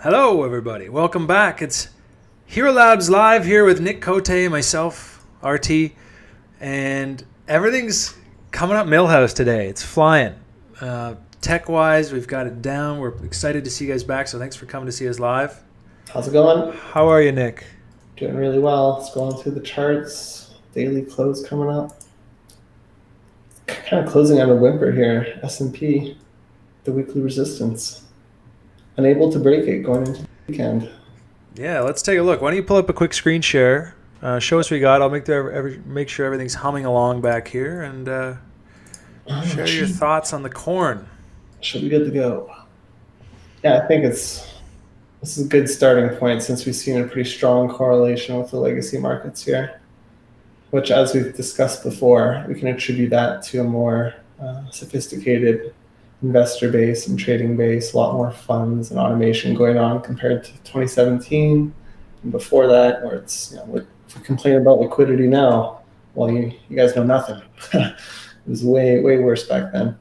Hello, everybody. Welcome back. It's Hxro Labs live here with Nick Cote, myself, RT, and everything's coming up Millhouse today. It's flying. Tech-wise, we've got it down. We're excited to see you guys back, so thanks for coming to see us live. How's it going? How are you, Nick? Doing really well. Scrolling through the charts. Daily close coming up. Kind of closing on a whimper here. S&P, the weekly resistance. Unable to break it going into the weekend. Yeah, let's take a look. Why don't you pull up a quick screen share? Show us what you got. I'll make sure everything's humming along back here, and share your thoughts on the corn. Should be good to go. Yeah, I think this is a good starting point since we've seen a pretty strong correlation with the legacy markets here, which, as we've discussed before, we can attribute that to a more sophisticated investor base and trading base, a lot more funds and automation going on compared to 2017 and before that, where it's, if we complain about liquidity now, well, you guys know nothing. It was way worse back then.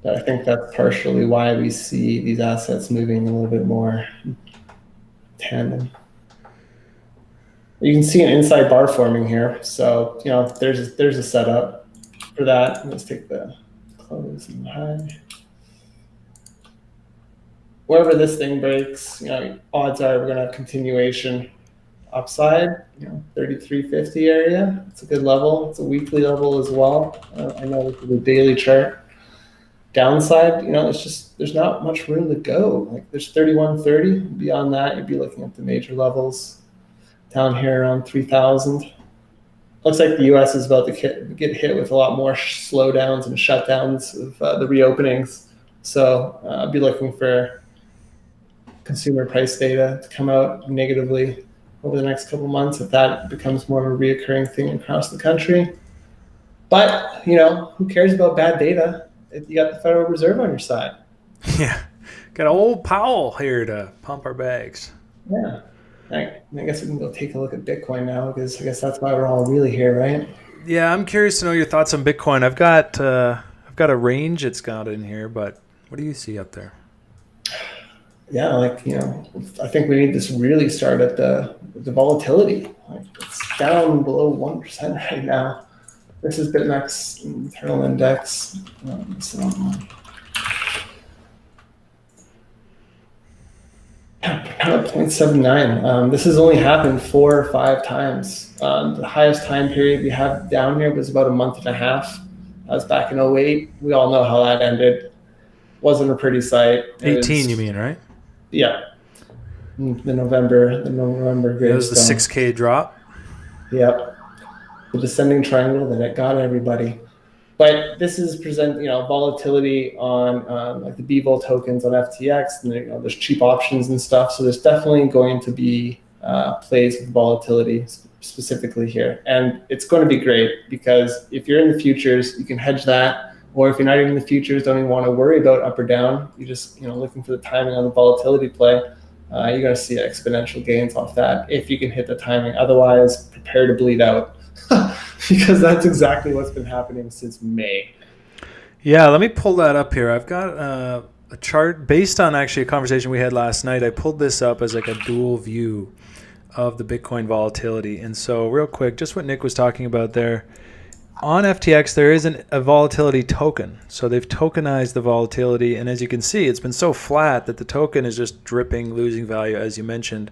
But I think that's partially why we see these assets moving a little bit more tandem. You can see an inside bar forming here, so there's a setup for that. Let's take the close and high. Wherever this thing breaks, odds are we're going to have continuation upside. 3350 area. It's a good level. It's a weekly level as well. I know this is a daily chart. Downside, there's not much room to go. Like there's 3130. Beyond that, you'd be looking at the major levels. Down here around 3000. Looks like the U.S. is about to get hit with a lot more slowdowns and shutdowns of the reopenings. So I'll be looking for consumer price data to come out negatively over the next couple of months if that becomes more of a reoccurring thing across the country. But, who cares about bad data if you got the Federal Reserve on your side? Yeah, got old Powell here to pump our bags. Yeah. I guess we can go take a look at Bitcoin now, because I guess that's why we're all really here, right? Yeah, I'm curious to know your thoughts on Bitcoin. I've got a range it's got in here, but what do you see up there? Yeah, I think we need to really start at the volatility. It's down below 1% right now. This is BitMEX internal index. Kind of 0.79. This has only happened 4 or 5 times. The highest time period we have down here was about a month and a half. That was back in 2008. We all know how that ended. Wasn't a pretty sight. 18, you mean, right? Yeah. The November It was the 6K drop. Yep. The descending triangle that it got everybody. But this is volatility on like the BVOL tokens on FTX, and there's cheap options and stuff. So there's definitely going to be plays with volatility specifically here, and it's going to be great because if you're in the futures, you can hedge that, or if you're not even in the futures, don't even want to worry about up or down. You're just looking for the timing on the volatility play. You're going to see exponential gains off that if you can hit the timing. Otherwise, prepare to bleed out. Because that's exactly what's been happening since May. Yeah, let me pull that up here. I've got a chart based on actually a conversation we had last night. I pulled this up as like a dual view of the Bitcoin volatility. And so real quick, just what Nick was talking about there. On FTX, there is a volatility token. So they've tokenized the volatility. And as you can see, it's been so flat that the token is just dripping, losing value, as you mentioned.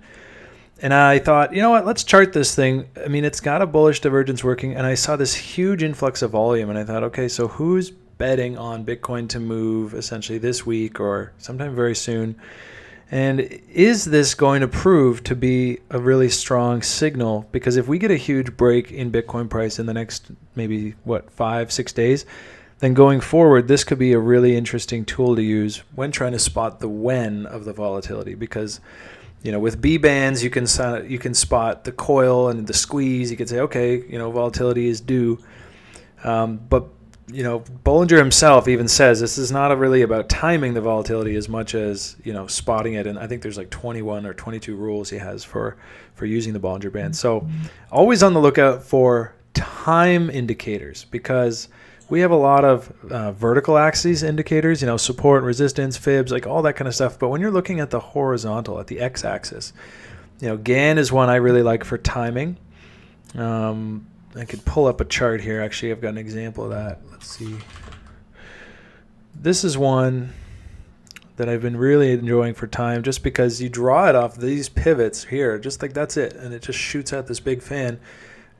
And I thought, you know what, let's chart this thing. I mean, it's got a bullish divergence working, and I saw this huge influx of volume, and I thought, okay, so who's betting on Bitcoin to move essentially this week or sometime very soon? And is this going to prove to be a really strong signal? Because if we get a huge break in Bitcoin price in the next maybe, 5-6 days, then going forward, this could be a really interesting tool to use when trying to spot the when of the volatility, because with B bands, you can spot the coil and the squeeze. You can say, okay, volatility is due. But Bollinger himself even says this is not really about timing the volatility as much as spotting it. And I think there's like 21 or 22 rules he has for using the Bollinger Band. So always on the lookout for time indicators, because we have a lot of vertical axes indicators, support, resistance, fibs, like all that kind of stuff. But when you're looking at the horizontal, at the x-axis, GAN is one I really like for timing. I could pull up a chart here. Actually, I've got an example of that. Let's see. This is one that I've been really enjoying for time, just because you draw it off these pivots here, just like that's it, and it just shoots out this big fan,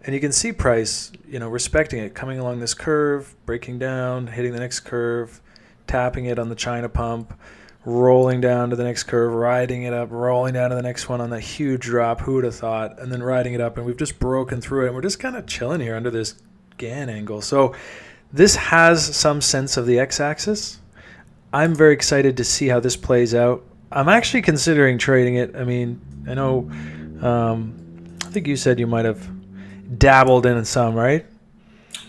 and you can see price, respecting it, coming along this curve, breaking down, hitting the next curve, tapping it on the China pump, rolling down to the next curve, riding it up, rolling down to the next one on that huge drop, who would have thought, and then riding it up, and we've just broken through it, and we're just kind of chilling here under this GAN angle. So this has some sense of the x-axis. I'm very excited to see how this plays out. I'm actually considering trading it. I mean, I know, I think you said you might have dabbled in some, right?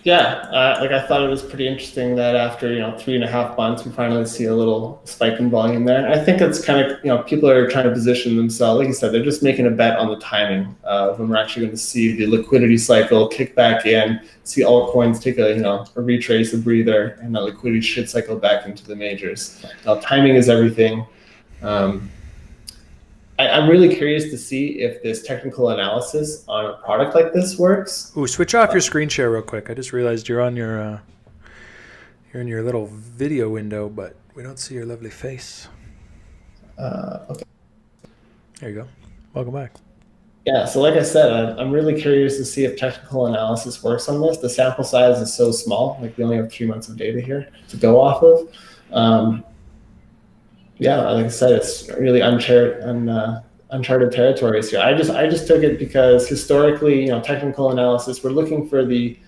Yeah, I thought it was pretty interesting that after 3.5 months, we finally see a little spike in volume there. I think it's kind of people are trying to position themselves, like you said, they're just making a bet on the timing of when we're actually going to see the liquidity cycle kick back in, see altcoins take a retrace, a breather, and that liquidity should cycle back into the majors. Now, timing is everything. I'm really curious to see if this technical analysis on a product like this works. Ooh, switch off your screen share real quick. I just realized you're on you're in your little video window, but we don't see your lovely face. Okay. There you go. Welcome back. Yeah, so like I said, I'm really curious to see if technical analysis works on this. The sample size is so small, like we only have 3 months of data here to go off of. Yeah, like I said, it's really uncharted territories here. I just took it because historically, technical analysis, we're looking for the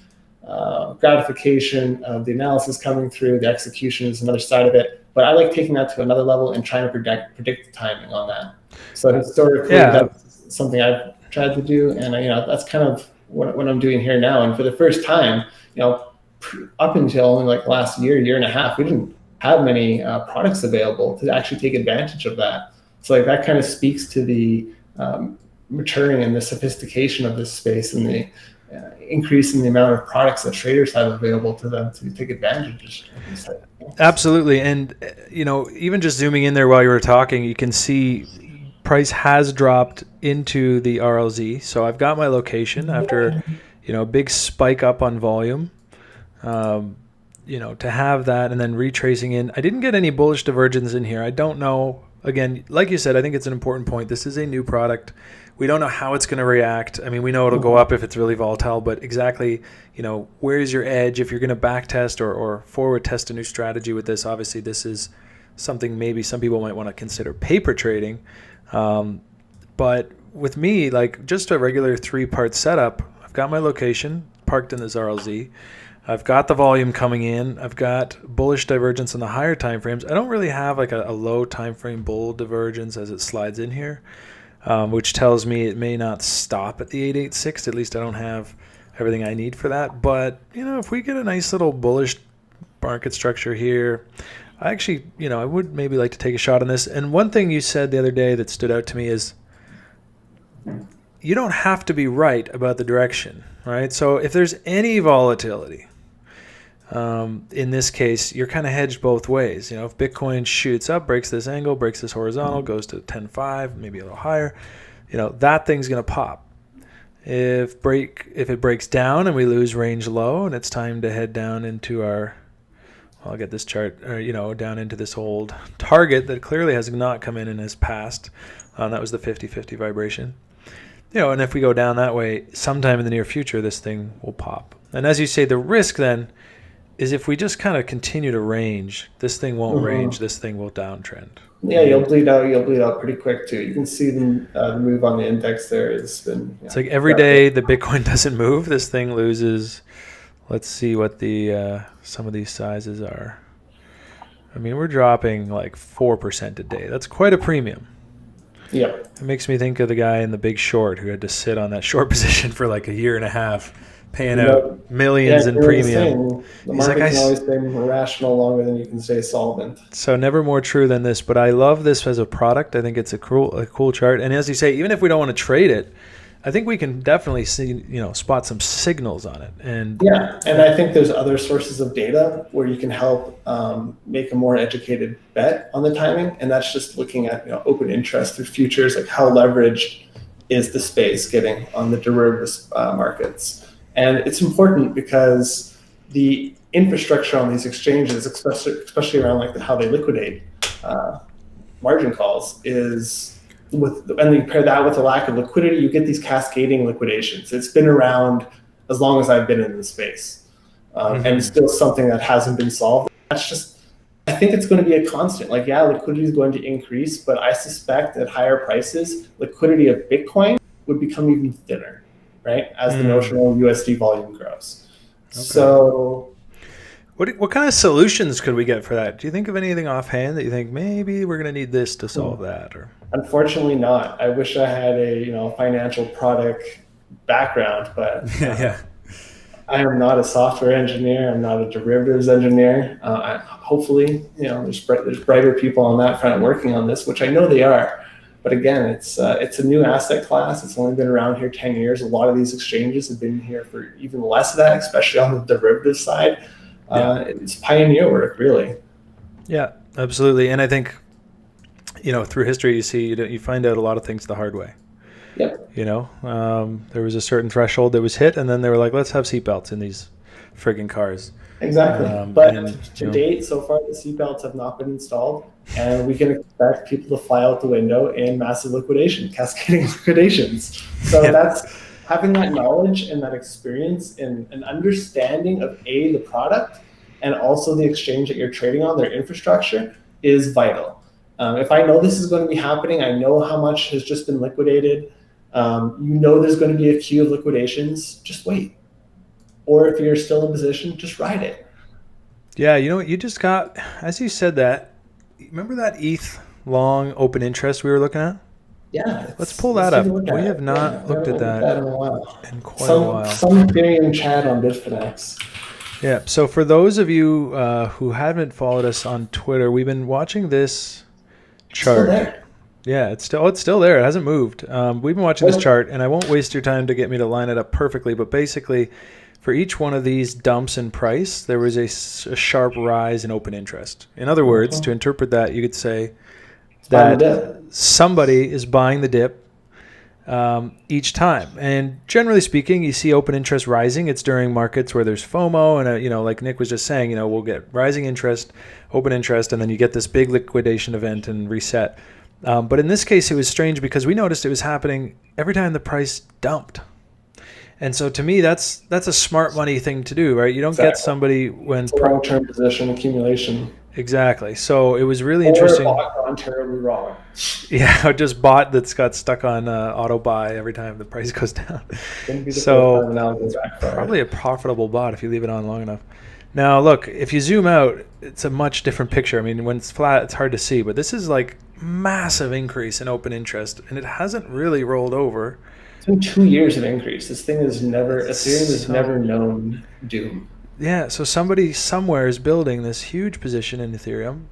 gratification of the analysis coming through. The execution is another side of it. But I like taking that to another level and trying to predict the timing on that. So historically, that's something I've tried to do, and that's kind of what I'm doing here now. And for the first time, up until only like last year and a half, we didn't have many products available to actually take advantage of that. So like that kind of speaks to the maturing and the sophistication of this space and the increase in the amount of products that traders have available to them to take advantage of these type of things. Absolutely. And even just zooming in there while you were talking, you can see price has dropped into the RLZ. So I've got my location after a big spike up on volume. To have that and then retracing in. I didn't get any bullish divergence in here. I don't know. Again, like you said, I think it's an important point. This is a new product. We don't know how it's going to react. I mean, we know it'll go up if it's really volatile, but exactly, where's your edge? If you're going to back test or forward test a new strategy with this, obviously this is something maybe some people might want to consider paper trading. But with me, like just a regular 3-part setup, I've got my location parked in this RLZ. I've got the volume coming in. I've got bullish divergence in the higher time frames. I don't really have like a low time frame bull divergence as it slides in here, which tells me it may not stop at the 886. At least I don't have everything I need for that. But, if we get a nice little bullish market structure here, I actually, I would maybe like to take a shot on this. And one thing you said the other day that stood out to me is you don't have to be right about the direction, right? So if there's any volatility, in this case, you're kind of hedged both ways. If Bitcoin shoots up, breaks this angle, breaks this horizontal, goes to 10.5, maybe a little higher, that thing's going to pop. If it breaks down and we lose range low and it's time to head down into I'll get this chart, down into this old target that clearly has not come in and has passed. That was the 50-50 vibration. And if we go down that way, sometime in the near future, this thing will pop. And as you say, the risk then is if we just kind of continue to range, this thing won't range, this thing will downtrend. Yeah, you'll bleed out pretty quick too. You can see the move on the index there. It's been. It's like every day the Bitcoin doesn't move, this thing loses. Let's see what the some of these sizes are. I mean, we're dropping like 4% a day. That's quite a premium. Yeah. It makes me think of the guy in The Big Short who had to sit on that short position for like a year and a half, paying out millions in premium. The market can always stay rational longer than you can stay solvent. So never more true than this. But I love this as a product. I think it's a cool chart. And as you say, even if we don't want to trade it, I think we can definitely see, spot some signals on it. And yeah, and I think there's other sources of data where you can help make a more educated bet on the timing, and that's just looking at open interest through futures, like how leveraged is the space getting on the derivatives markets. And it's important because the infrastructure on these exchanges, especially around like how they liquidate margin calls, is and you pair that with a lack of liquidity, you get these cascading liquidations. It's been around as long as I've been in the space, and it's still something that hasn't been solved. That's just, I think it's going to be a constant. Like, yeah, liquidity is going to increase, but I suspect at higher prices, liquidity of Bitcoin would become even thinner, right? As the notional USD volume grows. Okay. So, what kind of solutions could we get for that? Do you think of anything offhand that you think maybe we're going to need this to solve that? Or unfortunately, not. I wish I had a financial product background, but I am not a software engineer. I'm not a derivatives engineer. Hopefully, there's brighter people on that front working on this, which I know they are. But again, it's a new asset class. It's only been around here 10 years. A lot of these exchanges have been here for even less of that, especially on the derivative side. It's pioneer work, really. Yeah, absolutely. And I think, through history, you find out a lot of things the hard way. Yep. There was a certain threshold that was hit, and then they were like, let's have seatbelts in these friggin' cars. Exactly. But to date, so far, the seatbelts have not been installed, and we can expect people to fly out the window in massive cascading liquidations. So that's having that knowledge and that experience and an understanding of the product and also the exchange that you're trading on, their infrastructure, is vital. If I know this is going to be happening, I know how much has just been liquidated, there's going to be a queue of liquidations, just wait. Or if you're still in position, just ride it. Yeah, you just got, as you said that, remember that ETH long open interest we were looking at? Yeah. Let's pull that up. We have not looked at that in a while. In quite a while. Some Ethereum chat on Bitfinex. Yeah, so for those of you who haven't followed us on Twitter, we've been watching this chart. Still there. Yeah, it's still there. It hasn't moved. We've been watching this chart, and I won't waste your time to get me to line it up perfectly, but basically, for each one of these dumps in price, there was a sharp rise in open interest. In other words, to interpret that, you could say that somebody is buying the dip each time. And generally speaking, you see open interest rising. It's during markets where there's FOMO, and like Nick was just saying, we'll get rising interest, open interest, and then you get this big liquidation event and reset. But in this case, it was strange because we noticed it was happening every time the price dumped. And so to me, that's a smart money thing to do, right? You don't get somebody when long-term position accumulation. Exactly. So it was really interesting. Or bought terribly wrong. Yeah, or just bought that's got stuck on auto buy every time the price goes down. So probably a profitable bot if you leave it on long enough. Now, look, if you zoom out, it's a much different picture. I mean, when it's flat, it's hard to see, but this is like massive increase in open interest, and it hasn't really rolled over. It's been 2 years of increase. Ethereum has never known doom. Yeah, so somebody somewhere is building this huge position in Ethereum,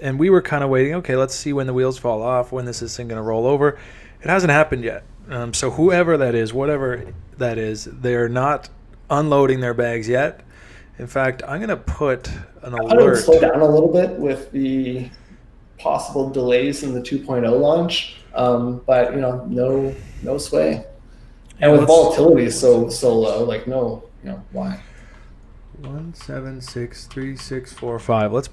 and we were kind of waiting, okay, let's see when the wheels fall off, when this thing going to roll over. It hasn't happened yet. So whoever that is, whatever that is, they're not unloading their bags yet. In fact, I'm going to put an alert. I would slow down a little bit with the possible delays in the 2.0 launch, but no sway. And with volatility so low, why? 1763645. Let's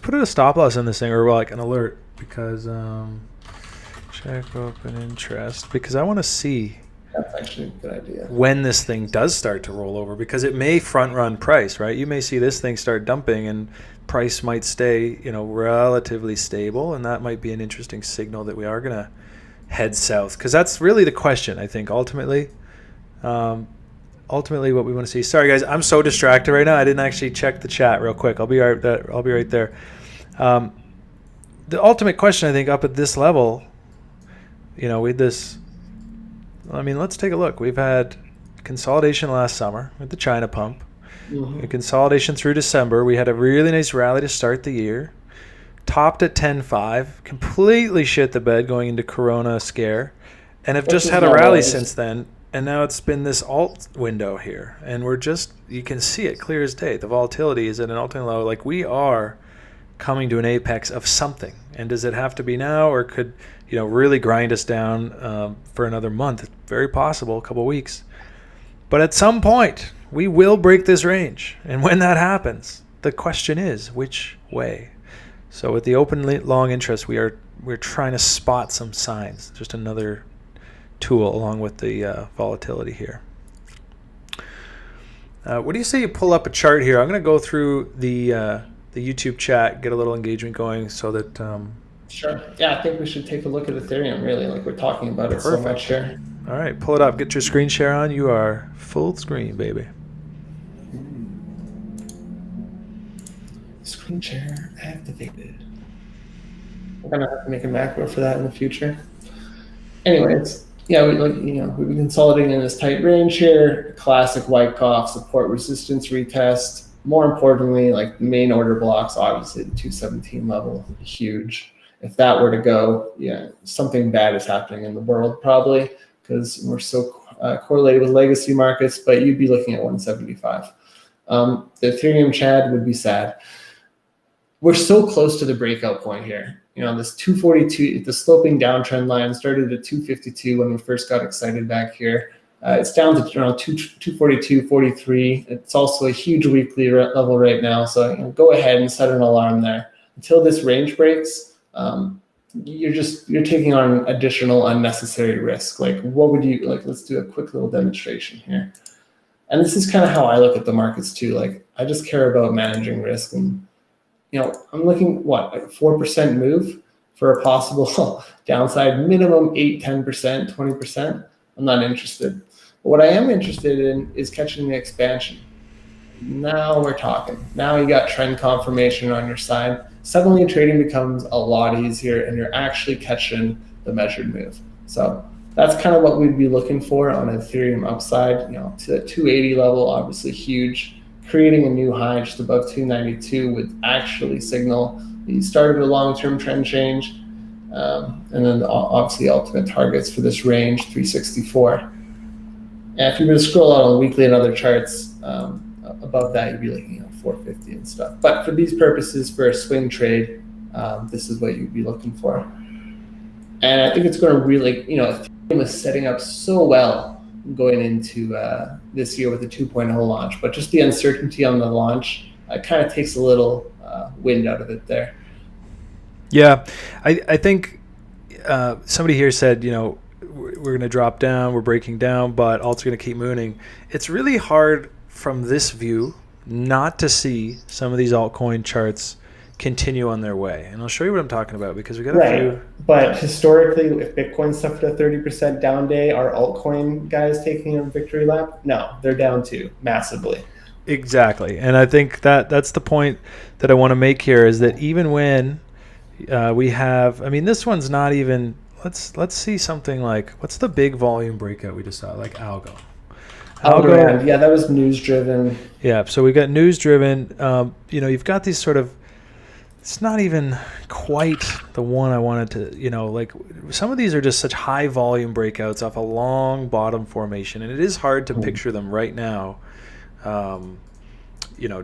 put a stop loss in this thing, or like an alert, because check open interest, because I want to see. That's actually a good idea. When this thing does start to roll over, because it may front run price, right? You may see this thing start dumping and price might stay, relatively stable, and that might be an interesting signal that we are going to head south, because that's really the question, I think, ultimately. Ultimately what we want to see. Sorry guys, I'm so distracted right now. I didn't actually check the chat real quick. I'll be right there. The ultimate question, I think, up at this level, with this, let's take a look. We've had consolidation last summer with the China pump. Mm-hmm. Consolidation through December. We had a really nice rally to start the year. Topped at 10.5, completely shit the bed going into Corona scare. and have Which just is had a not rally always. since then. And now it's been this alt window here, and you can see it clear as day. The volatility is at an all-time low. Like, we are coming to an apex of something. And does it have to be now, or could really grind us down for another month? It's very possible, a couple of weeks. But at some point, we will break this range. And when that happens, the question is, which way? So with the open long interest, we're trying to spot some signs. Just another tool along with the volatility here. What do you say you pull up a chart here? I'm going to go through the YouTube chat, get a little engagement going so that... Sure. Yeah, I think we should take a look at Ethereum, really. Like, we're talking about it so much here. All right, pull it up. Get your screen share on. You are full screen, baby. Screen share activated. We're going to have to make a macro for that in the future. Anyways, yeah, we've been consolidating in this tight range here. Classic white cough, support resistance retest. More importantly, like, the main order blocks, obviously the 217 level, huge. If that were to go, something bad is happening in the world, probably, because we're so correlated with legacy markets, but you'd be looking at 175. The Ethereum Chad would be sad. We're so close to the breakout point here. This 242, the sloping downtrend line started at 252 when we first got excited back here. It's down to around 242, 43. It's also a huge weekly level right now. So go ahead and set an alarm there. Until this range breaks, you're taking on additional unnecessary risk. Like, what would you like? Let's do a quick little demonstration here. And this is kind of how I look at the markets too. Like, I just care about managing risk, and I'm looking like a 4% move for a possible downside, minimum 8, 10%, 20%. I'm not interested. But what I am interested in is catching the expansion. Now we're talking. Now you got trend confirmation on your side. Suddenly trading becomes a lot easier, and you're actually catching the measured move. So that's kind of what we'd be looking for on Ethereum upside. To the 280 level, obviously huge. Creating a new high just above 292 would actually signal the start of a long-term trend change. And then obviously ultimate targets for this range, 364. And if you were to scroll out on weekly and other charts, above that, you'd be looking at 450 and stuff. But for these purposes, for a swing trade, this is what you'd be looking for. And I think it's going to really, Ethereum is setting up so well going into this year with the 2.0 launch, but just the uncertainty on the launch kind of takes a little wind out of it there. Yeah, I think somebody here said, we're going to drop down, we're breaking down, but alt's going to keep mooning. It's really hard from this view not to see some of these altcoin charts continue on their way. And I'll show you what I'm talking about, because we got a few. But historically, if Bitcoin suffered a 30% down day, are altcoin guys taking a victory lap? No, they're down too, massively. Exactly. And I think that's the point that I want to make here, is that even when we have, this one's not even, let's see something like, what's the big volume breakout we just saw, like Algo. Yeah, that was news driven. Yeah, so we got news driven. You've got these sort of, it's not even quite the one I wanted to, like, some of these are just such high volume breakouts off a long bottom formation, and it is hard to picture them right now,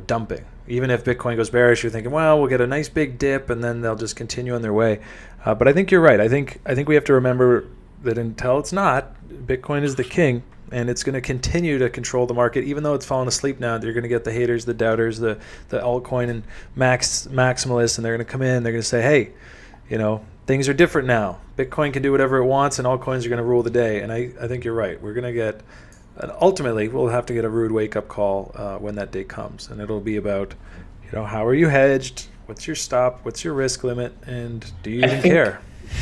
dumping. Even if Bitcoin goes bearish, you're thinking, well, we'll get a nice big dip and then they'll just continue on their way. But I think you're right. I think we have to remember that until it's not, Bitcoin is the king, and it's going to continue to control the market, even though it's fallen asleep now. You're going to get the haters, the doubters, the altcoin and maximalists, and they're going to come in. They're going to say, hey, things are different now. Bitcoin can do whatever it wants, and altcoins are going to rule the day. And I think you're right. We're going to get, ultimately, we'll have to get a rude wake-up call when that day comes. And it'll be about, how are you hedged? What's your stop? What's your risk limit? And do you even care?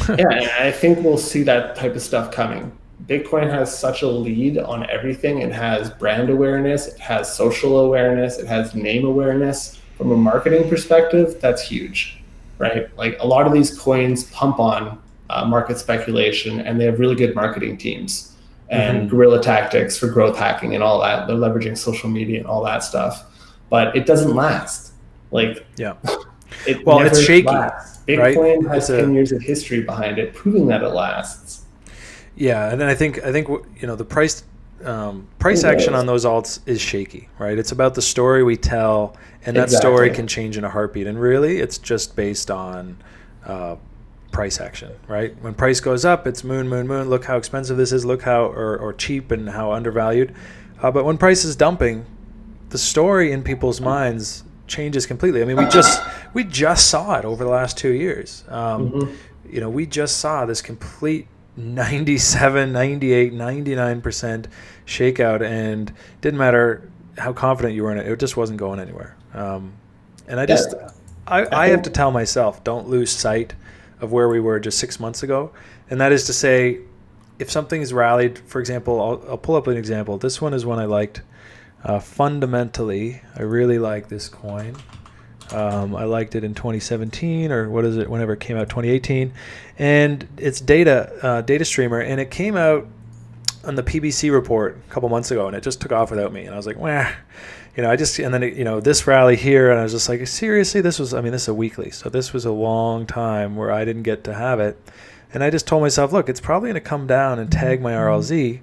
Yeah, I think we'll see that type of stuff coming. Bitcoin has such a lead on everything. It has brand awareness, it has social awareness, it has name awareness. From a marketing perspective, that's huge, right? Like, a lot of these coins pump on market speculation, and they have really good marketing teams and guerrilla tactics for growth hacking and all that. They're leveraging social media and all that stuff, but it doesn't last. Like, yeah, it's shaky. Lasts. Bitcoin right? has 10 years of history behind it, proving that it lasts. Yeah, and then I think the price action on those alts is shaky, right? It's about the story we tell, and that story can change in a heartbeat. And really, it's just based on price action, right? When price goes up, it's moon. Look how expensive this is. Look how or cheap and how undervalued. But when price is dumping, the story in people's minds changes completely. I mean, we just saw it over the last 2 years. We just saw this complete 97, 98, 99% shakeout, and didn't matter how confident you were in it. It just wasn't going anywhere. And I have to tell myself, don't lose sight of where we were just 6 months ago. And that is to say, if something's rallied, for example, I'll pull up an example. This one is one I liked. Fundamentally, I really like this coin. I liked it in 2017 or whenever it came out, 2018, and it's data streamer, and it came out on the PBC report a couple months ago, and it just took off without me, and I was like, wah. This rally here, and I was just like, seriously, this is a weekly, so this was a long time where I didn't get to have it, and I just told myself, look, it's probably going to come down and tag my RLZ.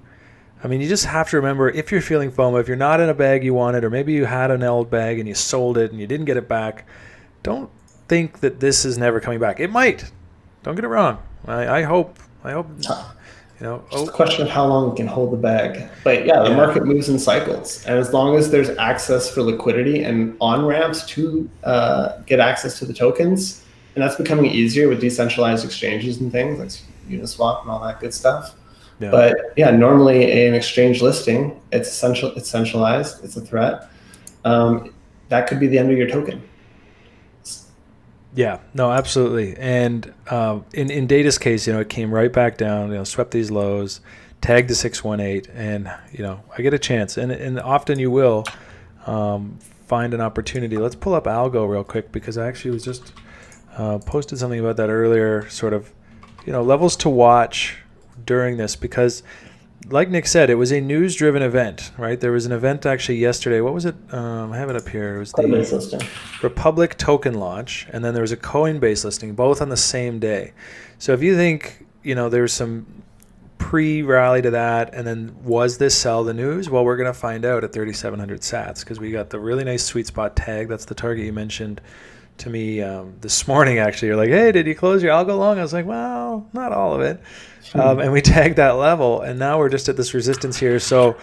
I mean, you just have to remember, if you're feeling FOMO, if you're not in a bag you wanted, or maybe you had an old bag and you sold it and you didn't get it back, don't think that this is never coming back. It might. Don't get it wrong. I hope. Just a question of how long we can hold the bag. But the market moves in cycles, and as long as there's access for liquidity and on ramps to get access to the tokens, and that's becoming easier with decentralized exchanges and things like Uniswap and all that good stuff. Yeah. But normally an exchange listing, it's centralized, it's a threat. That could be the end of your token. Yeah, no, absolutely. And in Data's case, it came right back down, swept these lows, tagged the 618, and I get a chance, and often you will find an opportunity. Let's pull up Algo real quick, because I actually was just posted something about that earlier, sort of levels to watch during this, because like Nick said, it was a news-driven event, right? There was an event actually yesterday. What was it? I have it up here. It was the Republic token launch, and then there was a Coinbase listing, both on the same day. So if you think, there's some pre-rally to that, and then was this sell the news? Well, we're going to find out at 3,700 sats, because we got the really nice sweet spot tag. That's the target you mentioned to me this morning, actually. You're like, hey, did you close your algo long? I was like, well, not all of it. And we tagged that level, and now we're just at this resistance here. So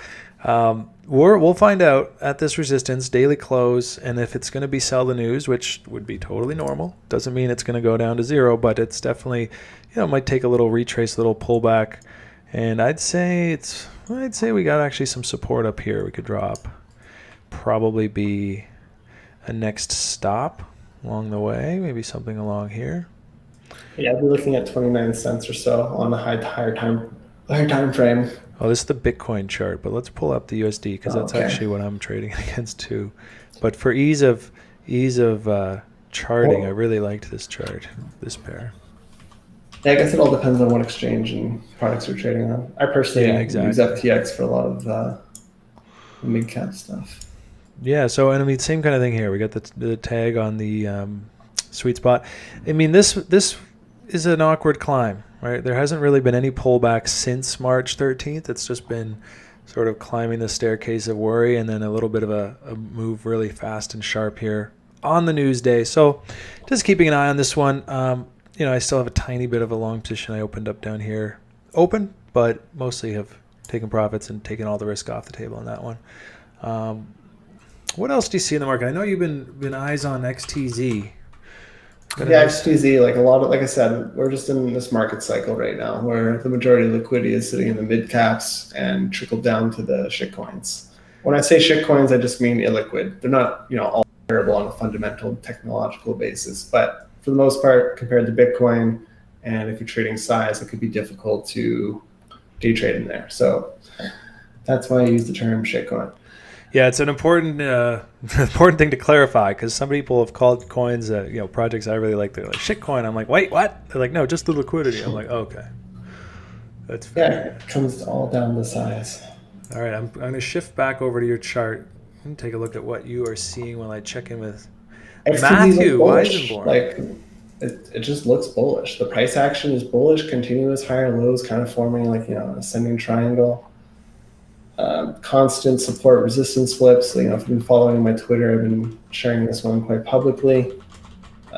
we'll find out at this resistance, daily close, and if it's going to be sell the news, which would be totally normal. Doesn't mean it's going to go down to zero, but it's definitely, it might take a little retrace, a little pullback. And I'd say we got actually some support up here we could drop. Probably be a next stop along the way, maybe something along here. Yeah, I'd be looking at 29 cents or so on the higher time frame. Oh, this is the Bitcoin chart, but let's pull up the USD, because that's actually what I'm trading against too. But for ease of charting, I really liked this chart, this pair. Yeah, I guess it all depends on what exchange and products you're trading on. I personally use FTX for a lot of the mid cap stuff. Yeah, so and I mean, same kind of thing here. We got the tag on the sweet spot. I mean, this is an awkward climb, right? There hasn't really been any pullback since March 13th. It's just been sort of climbing the staircase of worry, and then a little bit of a move really fast and sharp here on the news day. So just keeping an eye on this one. I still have a tiny bit of a long position I opened up down here. Open, but mostly have taken profits and taken all the risk off the table on that one. What else do you see in the market? I know you've been eyes on XTZ. XTZ, like I said, we're just in this market cycle right now where the majority of liquidity is sitting in the mid caps and trickled down to the shitcoins. When I say shitcoins, I just mean illiquid. They're not, all terrible on a fundamental technological basis, but for the most part, compared to Bitcoin, and if you're trading size, it could be difficult to day trade in there. So that's why I use the term shitcoin. Yeah, it's an important thing to clarify, because some people have called coins, projects I really like. They're like shitcoin. I'm like, wait, what? They're like, no, just the liquidity. I'm like, okay, that's fair. Yeah, it comes all down to size. All right, I'm going to shift back over to your chart and take a look at what you are seeing while I check in with Matthew Weisenborn. it just looks bullish. The price action is bullish, continuous higher lows, kind of forming like, an ascending triangle. Constant support resistance flips. So, if you've been following my Twitter, I've been sharing this one quite publicly.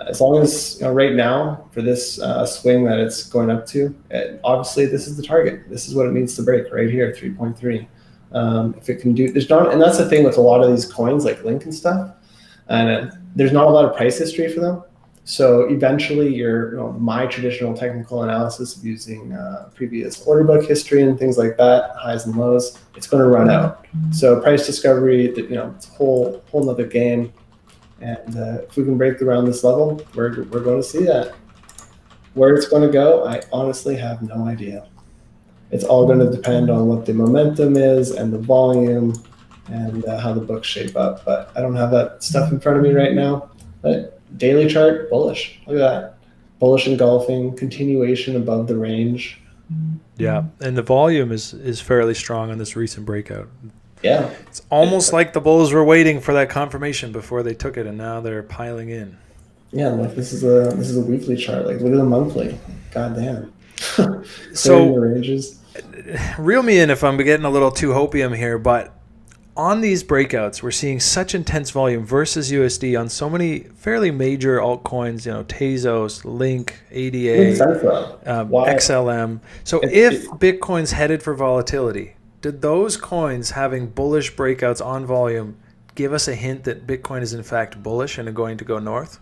As long as, right now for this swing that it's going up to, obviously this is the target. This is what it needs to break right here, 3.3. If it can do, and that's the thing with a lot of these coins like Link and stuff, and there's not a lot of price history for them. So eventually my traditional technical analysis of using previous order book history and things like that, highs and lows, it's going to run out. So price discovery, it's a whole nother game. And if we can break around this level, we're going to see that. Where it's going to go, I honestly have no idea. It's all going to depend on what the momentum is and the volume and how the books shape up. But I don't have that stuff in front of me right now. But daily chart, bullish. Look at that. Bullish engulfing, continuation above the range. Yeah, and the volume is fairly strong on this recent breakout. Yeah. It's almost like the bulls were waiting for that confirmation before they took it, and now they're piling in. Yeah, like this is a weekly chart. Like look at the monthly. God damn. So the ranges. Reel me in if I'm getting a little too hopium here, but on these breakouts, we're seeing such intense volume versus USD on so many fairly major altcoins, Tezos, Link, ADA, XLM. So if Bitcoin's headed for volatility, did those coins having bullish breakouts on volume give us a hint that Bitcoin is in fact bullish and going to go north?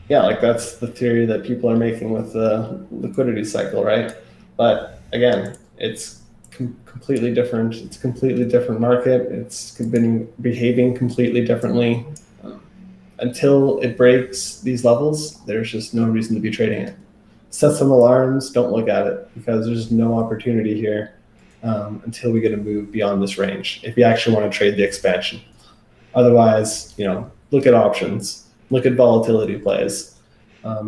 Yeah, like that's the theory that people are making with the liquidity cycle, right? But again, it's completely different. It's a completely different market. It's been behaving completely differently. Until it breaks these levels, there's just no reason to be trading it. Set some alarms, don't look at it because there's no opportunity here until we get a move beyond this range if you actually want to trade the expansion. Otherwise, look at options, look at volatility plays,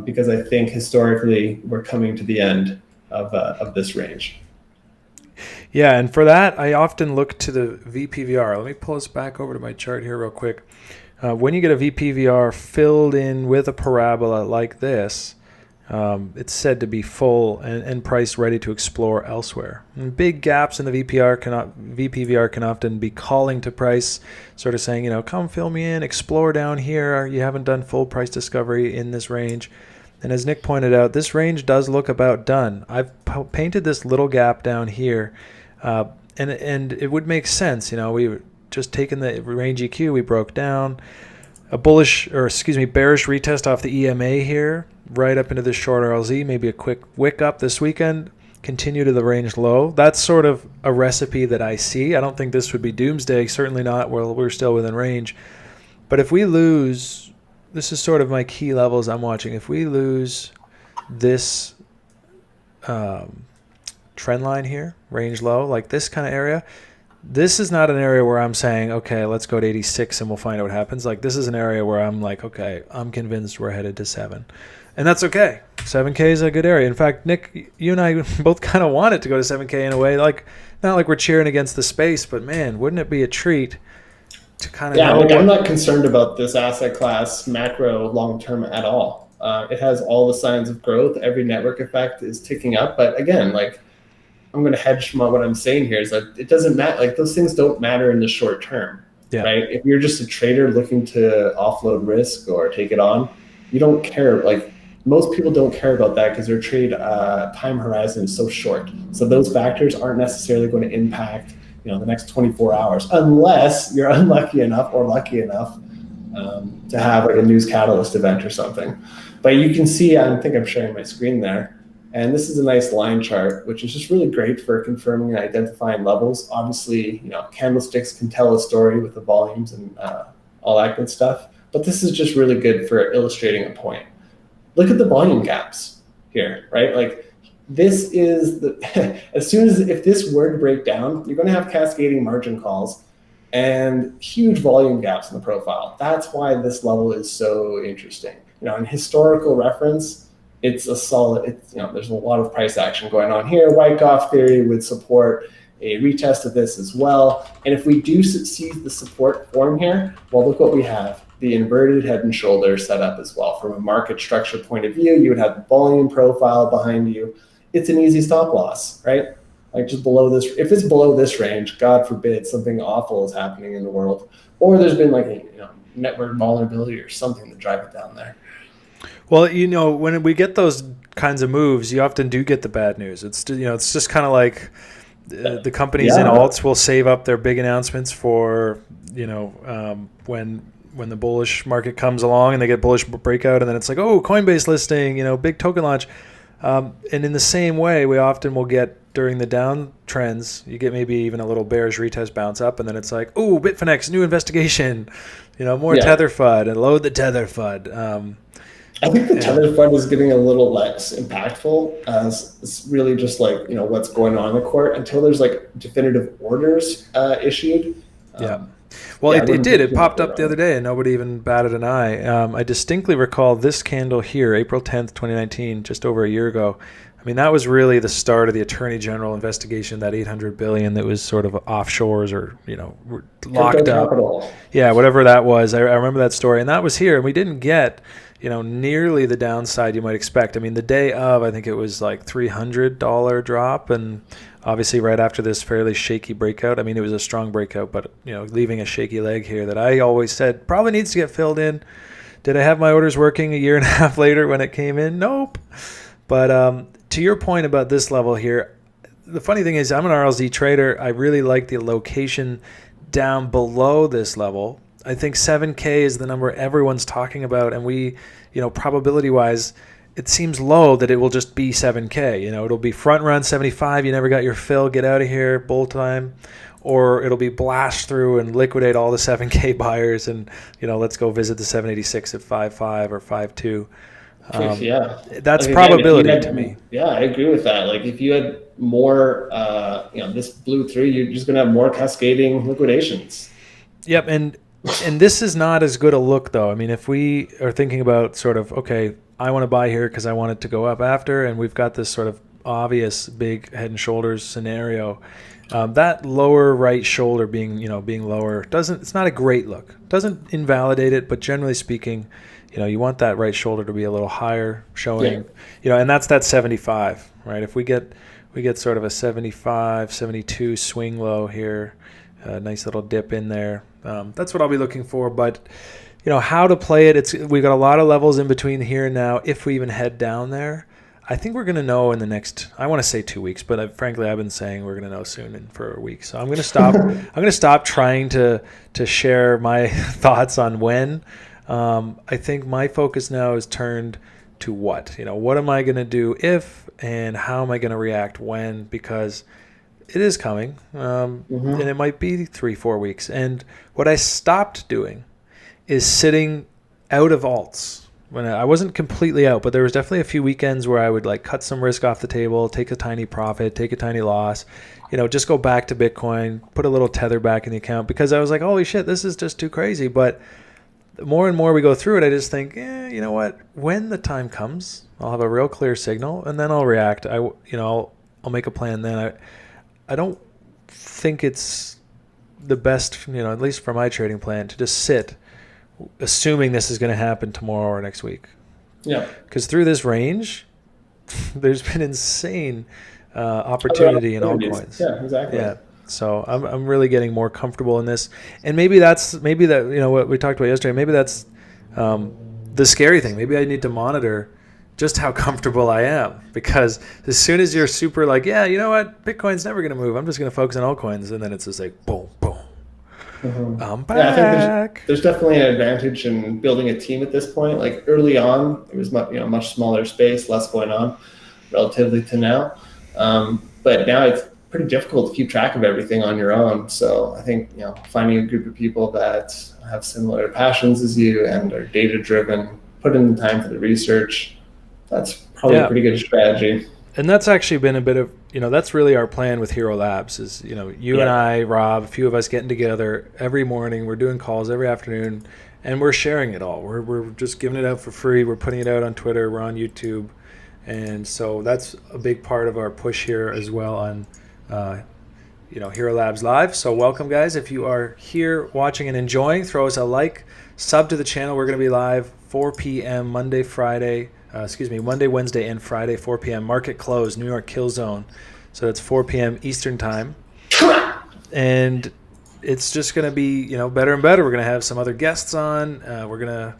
because I think historically we're coming to the end of this range. Yeah, and for that, I often look to the VPVR. Let me pull us back over to my chart here real quick. When you get a VPVR filled in with a parabola like this, it's said to be full and price ready to explore elsewhere. And big gaps in the VPVR can often be calling to price, sort of saying, come fill me in, explore down here. You haven't done full price discovery in this range. And as Nick pointed out, this range does look about done. I've painted this little gap down here, and it would make sense. We've just taken the range EQ, we broke down a bearish retest off the EMA here, right up into the short RLZ, maybe a quick wick up this weekend, continue to the range low. That's sort of a recipe that I see. I don't think this would be doomsday, certainly not. We're still within range. But if we lose, this is sort of my key levels I'm watching. If we lose this trend line here, range low, like this kind of area, this is not an area where I'm saying, okay, let's go to 86 and we'll find out what happens. Like this is an area where I'm like, okay, I'm convinced we're headed to 7. And that's okay. 7K is a good area. In fact, Nick, you and I both kind of want it to go to 7K in a way. Like, not like we're cheering against the space, but man, wouldn't it be a treat to kind of I'm not concerned about this asset class macro long term at all. It has all the signs of growth. Every network effect is ticking up. But again, like I'm going to hedge from what I'm saying here is that it doesn't matter. Like those things don't matter in the short term, right? If you're just a trader looking to offload risk or take it on, you don't care. Like most people don't care about that because their trade time horizon is so short. So those factors aren't necessarily going to impact the next 24 hours, unless you're unlucky enough or lucky enough to have like a news catalyst event or something. But you can see, I think I'm sharing my screen there. And this is a nice line chart, which is just really great for confirming and identifying levels. Obviously, candlesticks can tell a story with the volumes and all that good stuff. But this is just really good for illustrating a point. Look at the volume gaps here, right? Like this is if this were to break down, you're going to have cascading margin calls and huge volume gaps in the profile. That's why this level is so interesting. In historical reference, it's a solid, there's a lot of price action going on here. Wyckoff theory would support a retest of this as well. And if we do see the support form here, well, look what we have. the inverted head and shoulder setup as well. From a market structure point of view, you would have the volume profile behind you. It's an easy stop loss, right? Like just below this, if it's below this range, God forbid something awful is happening in the world, or there's been like a network vulnerability or something to drive it down there. Well, when we get those kinds of moves, you often do get the bad news. It's it's just kind of like the companies in alts will save up their big announcements for when the bullish market comes along and they get bullish breakout, and then it's like, oh, Coinbase listing, big token launch. And in the same way, we often will get during the down trends, you get maybe even a little bearish retest bounce up, and then it's like, oh, Bitfinex, new investigation, more Tether FUD, and load the Tether FUD. I think the Tether FUD is getting a little less impactful, as it's really just like, what's going on in the court until there's like definitive orders issued. Well, it did. It popped up the other day and nobody even batted an eye. I distinctly recall this candle here, April 10th, 2019, just over a year ago. I mean, that was really the start of the Attorney General investigation, that $800 billion that was sort of offshores or, locked up. Capital. Yeah, whatever that was. I remember that story. And that was here. And we didn't get, nearly the downside you might expect. I mean, the day of, I think it was like $300 drop. And obviously right after this fairly shaky breakout, I mean, it was a strong breakout, but, leaving a shaky leg here that I always said probably needs to get filled in. Did I have my orders working a year and a half later when it came in? Nope. But to your point about this level here, the funny thing is I'm an RLZ trader. I really like the location down below this level. I think 7K is the number everyone's talking about. And we, probability-wise, it seems low that it will just be 7K. It'll be front run 75. You never got your fill. Get out of here. Bull time. Or it'll be blast through and liquidate all the 7K buyers. And, let's go visit the 786 at 5.5 or 5.2. That's probability to me. Yeah, I agree with that. Like if you had more, this blew through, you're just going to have more cascading liquidations. Yep. And this is not as good a look though. I mean, if we are thinking about sort of, okay, I want to buy here because I want it to go up after, and we've got this sort of obvious big head and shoulders scenario, that lower right shoulder being lower it's not a great look. Doesn't invalidate it, but generally speaking, you want that right shoulder to be a little higher showing, and that's that 75, right? If we get sort of a 75, 72 swing low here, a nice little dip in there. That's what I'll be looking for. But, how to play it, we've got a lot of levels in between here and now. If we even head down there, I think we're going to know in the next, I want to say 2 weeks, but frankly, I've been saying we're going to know soon for a week. So I'm going to stop. I'm going to stop trying to share my thoughts on when. I think my focus now is turned to what? What am I going to do if, and how am I going to react when? Because it is coming, and it might be 3-4 weeks. And what I stopped doing is sitting out of alts. When I wasn't completely out, but there was definitely a few weekends where I would like cut some risk off the table, take a tiny profit, take a tiny loss, just go back to Bitcoin, put a little tether back in the account, because I was like, holy shit, this is just too crazy. But the more and more we go through it, I just think, you know what? When the time comes, I'll have a real clear signal, and then I'll react. I'll make a plan then. I don't think it's the best, at least for my trading plan, to just sit assuming this is going to happen tomorrow or next week. Yeah. Because through this range, there's been insane opportunity in altcoins. Yeah, exactly. Yeah. So I'm really getting more comfortable in this, and maybe that what we talked about yesterday. Maybe that's the scary thing. Maybe I need to monitor just how comfortable I am, because as soon as you're super like, yeah, you know what, Bitcoin's never going to move, I'm just going to focus on altcoins, and then it's just like boom, boom. I'm back. Yeah, I think there's definitely an advantage in building a team at this point. Like early on, it was much smaller space, less going on, relatively to now. But now it's pretty difficult to keep track of everything on your own. So I think finding a group of people that have similar passions as you and are data driven, put in the time for the research, that's probably a pretty good strategy. And that's actually been a bit of, that's really our plan with Hxro Labs is, you and I, Rob, a few of us getting together every morning. We're doing calls every afternoon, and we're sharing it all. We're just giving it out for free. We're putting it out on Twitter. We're on YouTube. And so that's a big part of our push here as well on, Hxro Labs Live. So welcome, guys. If you are here watching and enjoying, throw us a like, Sub to the channel. We're going to be live 4 p.m. Monday, Wednesday, and Friday, 4 p.m. Market close, New York kill zone. So that's 4 p.m. Eastern time. And it's just going to be, better and better. We're going to have some other guests on. We're going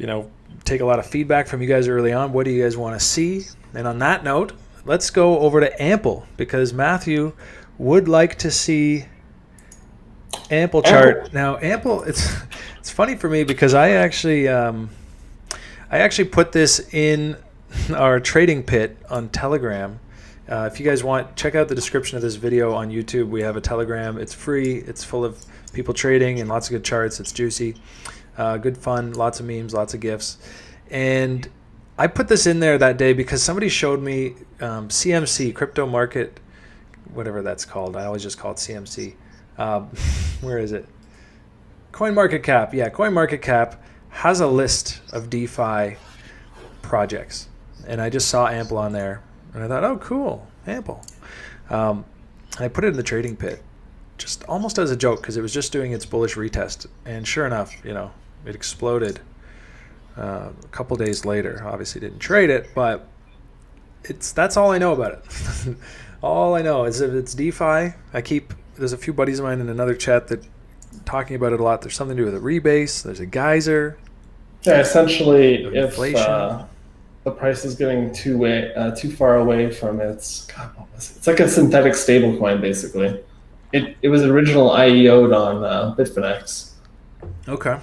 to, take a lot of feedback from you guys early on. What do you guys want to see? And on that note, let's go over to Ample, because Matthew would like to see Ample chart. Now, Ample, it's funny for me because I actually put this in our trading pit on Telegram. If you guys want, check out the description of this video on YouTube. We have a Telegram. It's free. It's full of people trading and lots of good charts. It's juicy, good fun, lots of memes, lots of GIFs. And I put this in there that day because somebody showed me CMC, crypto market, whatever that's called. I always just call it CMC. Where is it? CoinMarketCap. Yeah, CoinMarketCap has a list of DeFi projects. And I just saw Ample on there. And I thought, oh, cool, Ample. And I put it in the trading pit, just almost as a joke, because it was just doing its bullish retest. And sure enough, it exploded a couple days later. Obviously didn't trade it, but that's all I know about it. All I know is if it's DeFi, there's a few buddies of mine in another chat that talking about it a lot. There's something to do with a rebase. There's a geyser. Yeah, essentially, if inflation. The price is getting too far away from its, it's like a synthetic stablecoin, basically. It was original IEO'd on Bitfinex. Okay.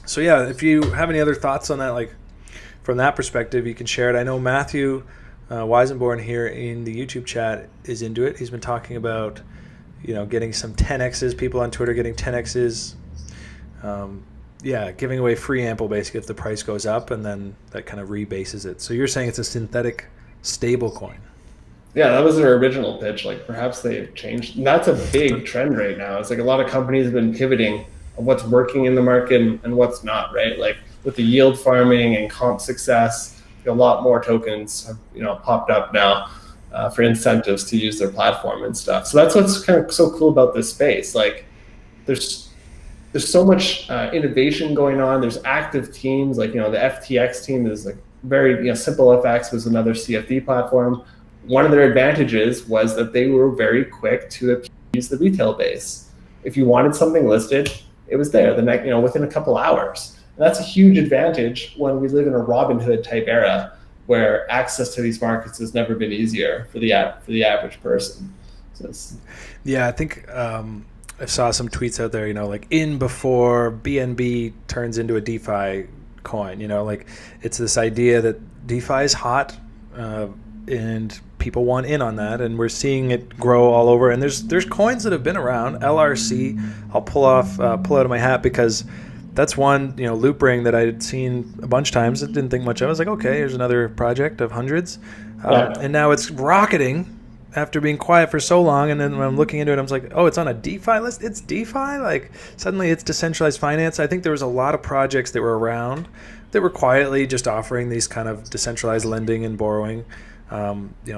So yeah, if you have any other thoughts on that, like from that perspective, you can share it. I know Matthew Weisenborn here in the YouTube chat is into it. He's been talking about, getting some 10x's, people on Twitter getting 10x's. Giving away free Ample basically if the price goes up, and then that kind of rebases it. So you're saying it's a synthetic stable coin. Yeah, that was their original pitch. Like perhaps they've changed. And that's a big trend right now. It's like a lot of companies have been pivoting on what's working in the market and what's not, right? Like with the yield farming and comp success, a lot more tokens have popped up now for incentives to use their platform and stuff. So that's what's kind of so cool about this space. Like there's so much innovation going on. There's active teams, like the FTX team is like very Simple FX was another CFD platform. One of their advantages was that they were very quick to appease the retail base. If you wanted something listed, it was there the next within a couple hours. And that's a huge advantage when we live in a Robinhood type era where access to these markets has never been easier for the average person. So I think I saw some tweets out there, like in before BNB turns into a DeFi coin, like it's this idea that DeFi is hot and people want in on that, and we're seeing it grow all over. And there's coins that have been around. LRC, I'll pull out of my hat because that's one, loop ring that I had seen a bunch of times. I didn't think much of it. I was like, okay, here's another project of hundreds. And now it's rocketing after being quiet for so long. And then when I'm looking into it, I'm like, oh, it's on a DeFi list? It's DeFi? Like suddenly it's decentralized finance. I think there was a lot of projects that were around that were quietly just offering these kind of decentralized lending and borrowing.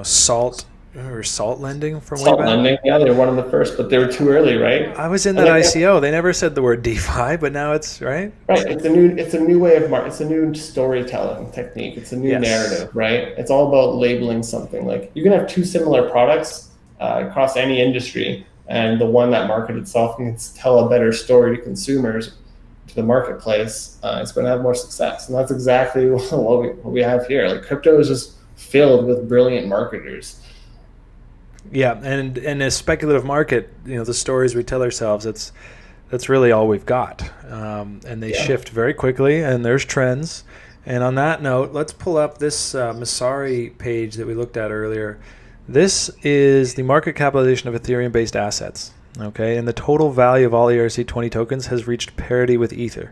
Salt lending from way back. Salt lending, yeah, they were one of the first, but they were too early, right? I was in that ICO. They never said the word DeFi, but now it's right. Right, it's a new way of it's a new storytelling technique. It's a new narrative, right? It's all about labeling something. Like you can have two similar products across any industry, and the one that market itself can tell a better story to consumers, to the marketplace. It's going to have more success, and that's exactly what we have here. Like crypto is just filled with brilliant marketers. Yeah, and in a speculative market, the stories we tell ourselves, that's really all we've got. And they shift very quickly, and there's trends. And on that note, let's pull up this Masari page that we looked at earlier. This is the market capitalization of Ethereum-based assets. Okay, and the total value of all ERC20 tokens has reached parity with Ether.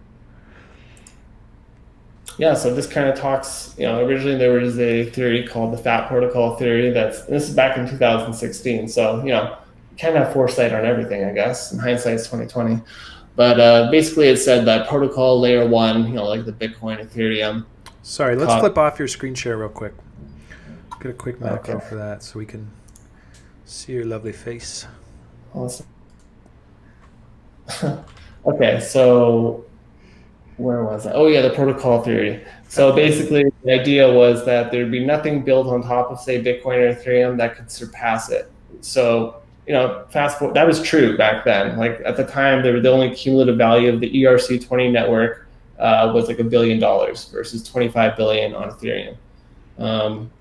Yeah, so this kind of talks, originally there was a theory called the FAT protocol theory. This is back in 2016. So, you can't have foresight on everything, I guess. In hindsight, it's 2020. But basically it said that protocol layer one, like the Bitcoin, Ethereum. Sorry, let's flip off your screen share real quick. Get a quick macro for that so we can see your lovely face. Awesome. Okay, so where was I? Oh yeah, the protocol theory. So basically, the idea was that there'd be nothing built on top of, say, Bitcoin or Ethereum that could surpass it. So fast forward, that was true back then. Like at the time, the only cumulative value of the ERC20 network was like $1 billion versus 25 billion on Ethereum. I'm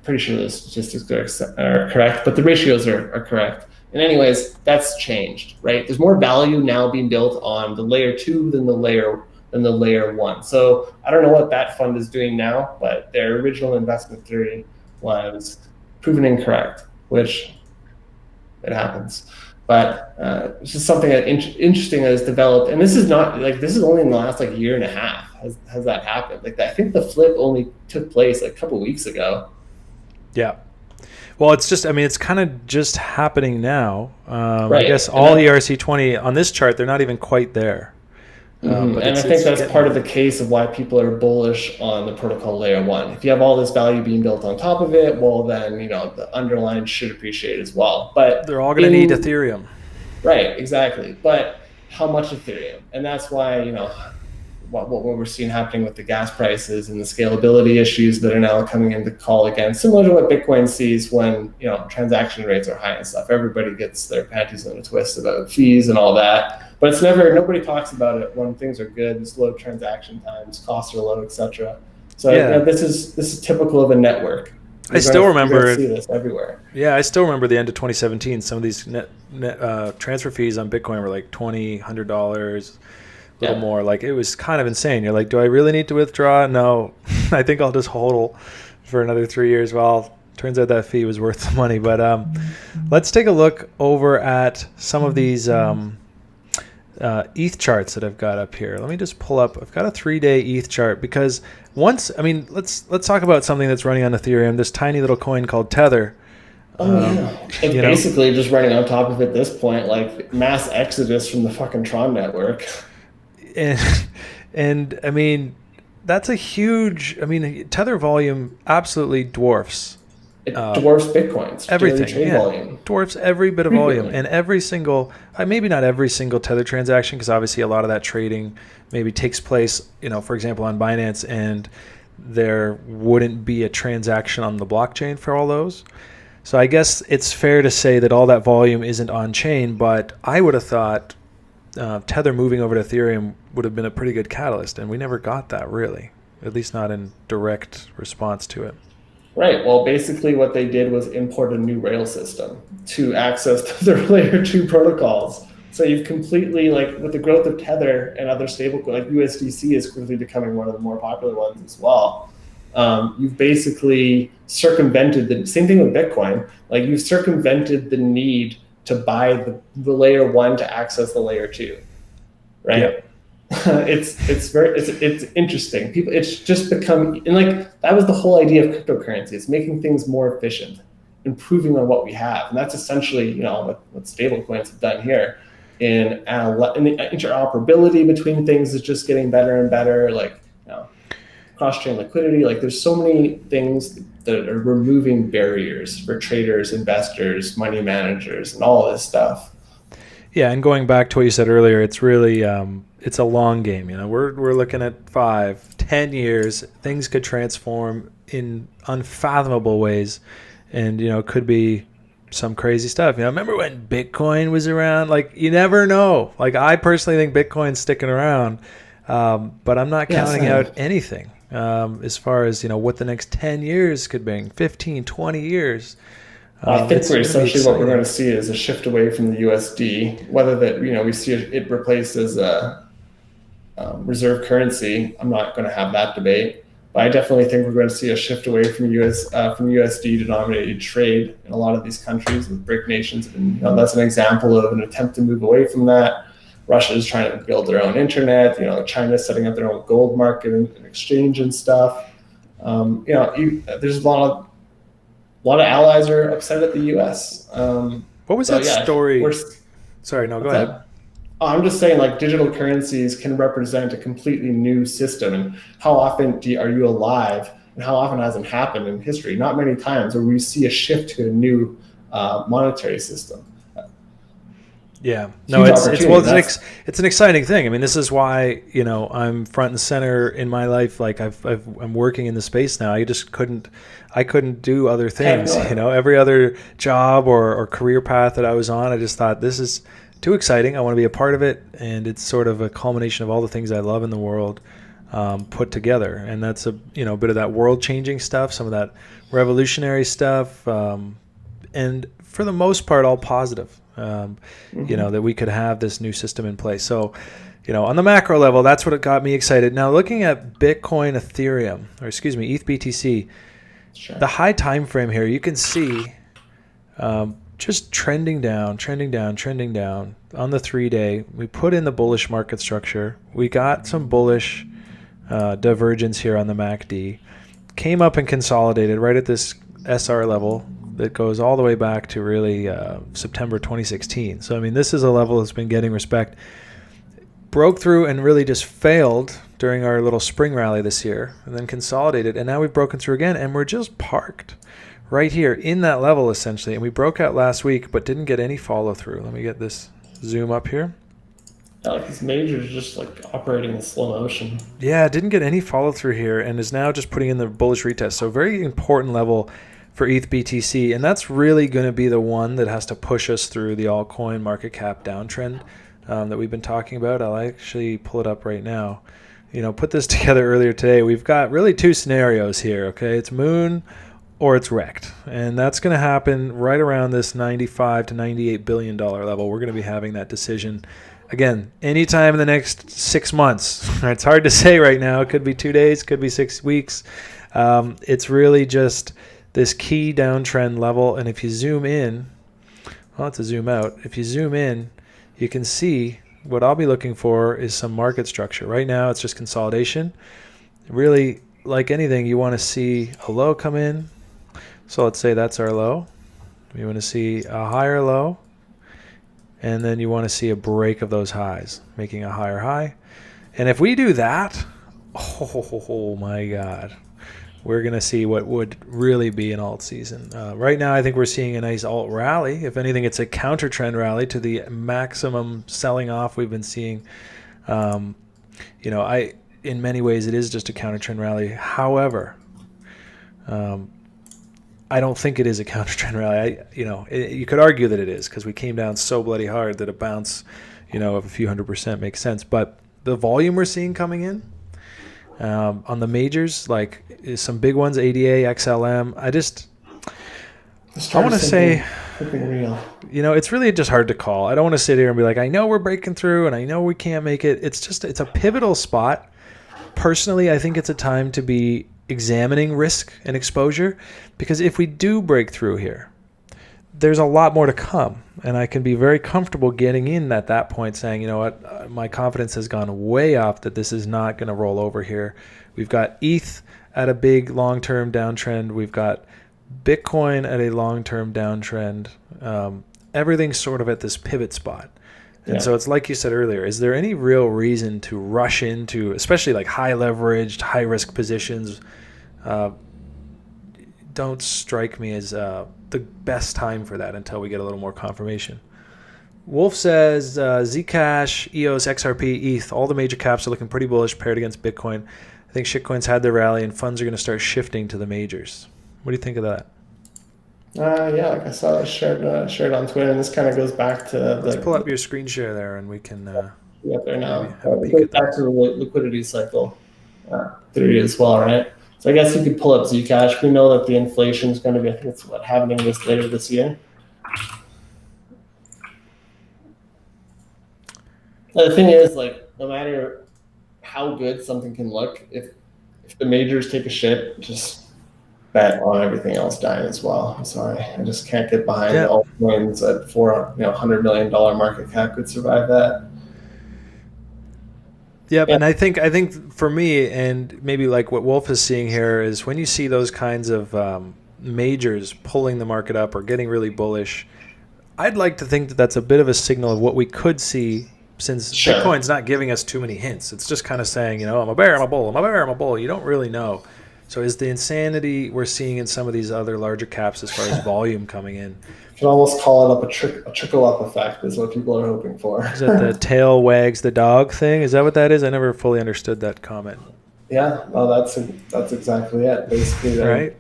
pretty sure those statistics are correct, but the ratios are correct. And anyways, that's changed, right? There's more value now being built on the layer two than the layer one. So I don't know what that fund is doing now, but their original investment theory was proven incorrect, which it happens. But it's just something that interesting that has developed, and this is not like this is only in the last like year and a half has that happened. Like that, I think the flip only took place like a couple weeks ago. Yeah. Well, it's just, I mean, it's kind of just happening now. I Right. guess all ERC20 on this chart, they're not even quite there. And I think that's part of the case of why people are bullish on the protocol layer one. If you have all this value being built on top of it, well, then the underlying should appreciate as well. But they're all going to need Ethereum. Right, exactly. But how much Ethereum? And that's why what we're seeing happening with the gas prices and the scalability issues that are now coming into call again, similar to what Bitcoin sees when transaction rates are high and stuff. Everybody gets their panties in a twist about fees and all that. But it's nobody talks about it when things are good. It's low transaction times, costs are low, etc. So this is typical of a network. I still remember see this everywhere. Yeah, I still remember the end of 2017. Some of these net transfer fees on Bitcoin were like $20, $100, a little more. Like it was kind of insane. You're like, do I really need to withdraw? No, I think I'll just hodl for another 3 years. Well, turns out that fee was worth the money. But let's take a look over at some of these ETH charts that I've got up here. Let me just pull up. I've got a 3-day ETH chart because let's talk about something that's running on Ethereum. This tiny little coin called Tether. It's basically just running on top of it at this point, like mass exodus from the fucking Tron network. And I mean, that's a huge. I mean, Tether volume absolutely dwarfs. It dwarfs Bitcoin's everything. Trade volume. Dwarfs every bit of volume, and every single, maybe not every single Tether transaction, because obviously a lot of that trading maybe takes place, for example, on Binance, and there wouldn't be a transaction on the blockchain for all those. So I guess it's fair to say that all that volume isn't on chain, but I would have thought Tether moving over to Ethereum would have been a pretty good catalyst, and we never got that really, at least not in direct response to it. Right. Well, basically what they did was import a new rail system to access their layer 2 protocols. So you've completely, like with the growth of Tether and other stablecoins, like USDC is quickly becoming one of the more popular ones as well. You've basically circumvented the same thing with Bitcoin. Like you've circumvented the need to buy the layer 1 to access the layer 2, right? Yep. It's interesting. It's just become, and like that was the whole idea of cryptocurrency. It's making things more efficient, improving on what we have, and that's essentially what stablecoins have done here. And the interoperability between things is just getting better and better. Like cross-chain liquidity. Like there's so many things that are removing barriers for traders, investors, money managers, and all of this stuff. Yeah, and going back to what you said earlier, it's really it's a long game. We're looking at 5-10 years. Things could transform in unfathomable ways, and it could be some crazy stuff. Remember when Bitcoin was around? Like you never know. Like I personally think Bitcoin's sticking around, but I'm not counting out anything as far as what the next 10 years could bring, 15, 20 years. I think essentially what we're going to see is a shift away from the USD, whether that we see it replaced as a reserve currency. I'm not going to have that debate, but I definitely think we're going to see a shift away from USD denominated trade in a lot of these countries with BRIC nations. And that's an example of an attempt to move away from that. Russia is trying to build their own internet. China's setting up their own gold market and exchange and stuff. There's a lot of allies are upset at the U.S. What was that story? Sorry, no, go ahead. I'm just saying, like, digital currencies can represent a completely new system. And how often are you alive, and how often hasn't happened in history? Not many times where we see a shift to a new monetary system. Yeah, no, Huge it's opportunity. it's an exciting thing. I mean, this is why I'm front and center in my life. Like I'm working in the space now. I couldn't do other Heck things. no. Every other job or career path that I was on, I just thought this is too exciting. I want to be a part of it, and it's sort of a culmination of all the things I love in the world put together. And that's a bit of that world changing stuff, some of that revolutionary stuff, and for the most part, all positive. That we could have this new system in place. So, on the macro level, that's what got me excited. Now, looking at Bitcoin, Ethereum, or excuse me, ETH BTC, Sure. the high time frame here, you can see just trending down on the 3-day. We put in the bullish market structure. We got some bullish divergence here on the MACD. Came up and consolidated right at this SR level that goes all the way back to really September 2016. So, I mean, this is a level that's been getting respect. Broke through and really just failed during our little spring rally this year, and then consolidated. And now we've broken through again, and we're just parked right here in that level, essentially. And we broke out last week, but didn't get any follow through. Let me get this zoom up here. Yeah, like these majors just like operating in slow motion. Yeah, didn't get any follow through here, and is now just putting in the bullish retest. So very important level for ETH BTC, and that's really going to be the one that has to push us through the altcoin market cap downtrend that we've been talking about. I'll actually pull it up right now. Put this together earlier today. We've got really two scenarios here, okay? It's moon or it's wrecked, and that's going to happen right around this $95 to $98 billion level. We're going to be having that decision again anytime in the next 6 months. It's hard to say right now. It could be 2 days, could be 6 weeks. It's really just this key downtrend level, and if you zoom in, I'll have to zoom out. If you zoom in, you can see what I'll be looking for is some market structure. Right now, it's just consolidation. Really, like anything, you want to see a low come in. So let's say that's our low. You want to see a higher low, and then you want to see a break of those highs, making a higher high. And if we do that, oh my God, we're going to see what would really be an alt season. Right now, I think we're seeing a nice alt rally. If anything, it's a counter trend rally to the maximum selling off we've been seeing. In many ways, it is just a counter trend rally. However, I don't think it is a counter trend rally. You could argue that it is because we came down so bloody hard that a bounce, of a few 100% makes sense. But the volume we're seeing coming in, on the majors, like some big ones, ADA, XLM. I want to say, real. It's really just hard to call. I don't want to sit here and be like, I know we're breaking through and I know we can't make it. It's a pivotal spot. Personally, I think it's a time to be examining risk and exposure, because if we do break through here, there's a lot more to come, and I can be very comfortable getting in at that point saying, you know what, my confidence has gone way up that this is not going to roll over here. We've got ETH at a big long-term downtrend. We've got Bitcoin at a long-term downtrend. Everything's sort of at this pivot spot. And so it's like you said earlier, is there any real reason to rush into, especially like high leveraged, high risk positions? Don't strike me as the best time for that until we get a little more confirmation. Wolf says Zcash, EOS, XRP, ETH, all the major caps are looking pretty bullish paired against Bitcoin. I think shitcoins had their rally and funds are going to start shifting to the majors. What do you think of that? Like I saw that shared on Twitter, and this kind of goes back to Let's pull up your screen share there, and we can there now. have a peek It goes at that. back to the liquidity cycle theory as well, right? So I guess you could pull up Zcash. We know that the inflation is going to be, I think it's happening later this year. The thing is, like, no matter how good something can look, if the majors take a shit, just bet on everything else dying as well. I'm sorry, I just can't get behind altcoins at $100 million market cap could survive that. Yep, and I think for me, and maybe like what Wolf is seeing here, is when you see those kinds of majors pulling the market up or getting really bullish, I'd like to think that that's a bit of a signal of what we could see, since Bitcoin's not giving us too many hints. It's just kind of saying, I'm a bear, I'm a bull, I'm a bear, I'm a bull. You don't really know. So is the insanity we're seeing in some of these other larger caps as far as volume coming in? You can almost call it a trickle-up effect is what people are hoping for. Is that the tail wags the dog thing? Is that what that is? I never fully understood that comment. Yeah, well, that's exactly it. Basically, Right?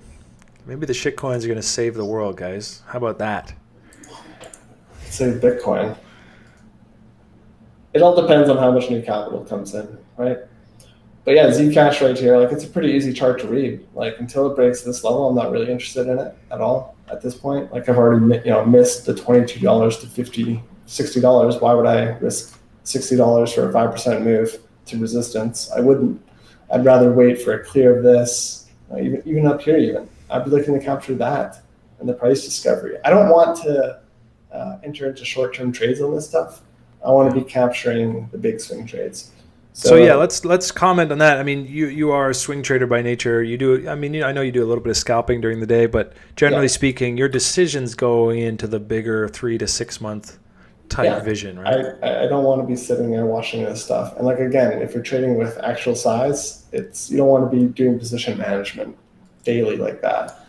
Maybe the shit coins are going to save the world, guys. How about that? say Bitcoin. It all depends on how much new capital comes in, right? But yeah, Zcash right here, like it's a pretty easy chart to read. Like until it breaks this level, I'm not really interested in it at all at this point. Like I've already missed the $22 to $50, $60. Why would I risk $60 for a 5% move to resistance? I wouldn't. I'd rather wait for a clear of this, even up here even. I'd be looking to capture that and the price discovery. I don't want to enter into short-term trades on this stuff. I want to be capturing the big swing trades. So yeah, let's comment on that. I mean, you are a swing trader by nature. You do. I mean, I know you do a little bit of scalping during the day, but generally speaking, your decisions go into the bigger 3 to 6 month type vision, right? I don't want to be sitting there watching this stuff. And like again, if you're trading with actual size, you don't want to be doing position management daily like that.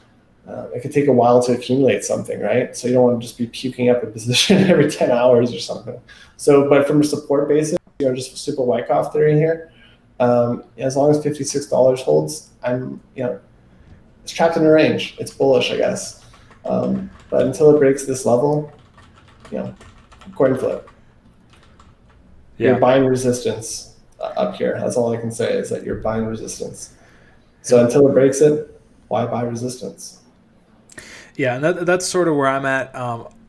It could take a while to accumulate something, right? So you don't want to just be puking up a position every 10 hours or something. So, but from a support basis, just super Wyckoff theory here. As long as $56 holds, it's trapped in a range. It's bullish, I guess. But until it breaks this level, coin flip. Yeah. You're buying resistance up here. That's all I can say is that you're buying resistance. So until it breaks it, why buy resistance? Yeah, and that's sort of where I'm at.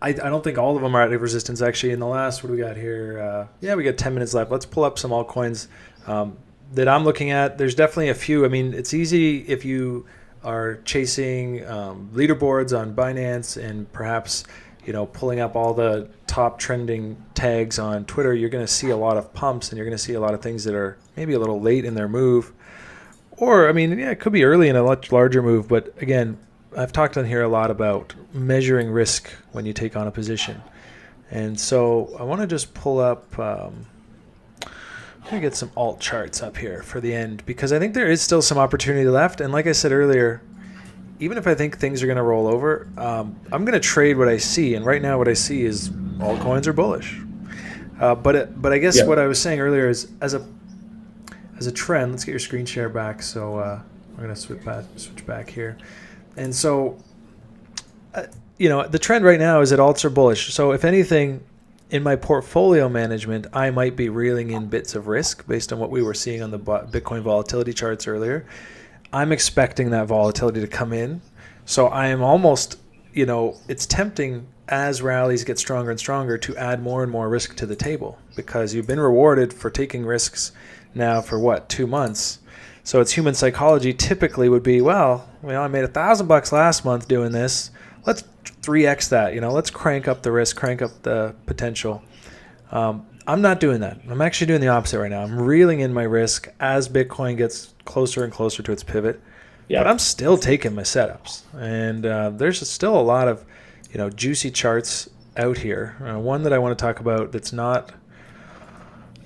I don't think all of them are at resistance, actually. In the last, what do we got here? We got 10 minutes left. Let's pull up some altcoins that I'm looking at. There's definitely a few. I mean, it's easy if you are chasing leaderboards on Binance and perhaps, pulling up all the top trending tags on Twitter. You're going to see a lot of pumps and you're going to see a lot of things that are maybe a little late in their move. Or, I mean, it could be early in a much larger move. But again, I've talked on here a lot about measuring risk when you take on a position. And so I want to just pull up, I'm going to get some alt charts up here for the end because I think there is still some opportunity left. And like I said earlier, even if I think things are going to roll over, I'm going to trade what I see. And right now what I see is altcoins are bullish. But I guess what I was saying earlier is as a trend, let's get your screen share back. So we're going to switch back here. And so, the trend right now is that alts are bullish. So if anything, in my portfolio management, I might be reeling in bits of risk based on what we were seeing on the Bitcoin volatility charts earlier. I'm expecting that volatility to come in. So I am almost, it's tempting as rallies get stronger and stronger to add more and more risk to the table because you've been rewarded for taking risks now for 2 months. So it's human psychology typically would be, I made $1,000 last month doing this. Let's 3x that, let's crank up the risk, crank up the potential. I'm not doing that. I'm actually doing the opposite right now. I'm reeling in my risk as Bitcoin gets closer and closer to its pivot. But I'm still taking my setups. And there's still a lot of, juicy charts out here. One that I want to talk about that's not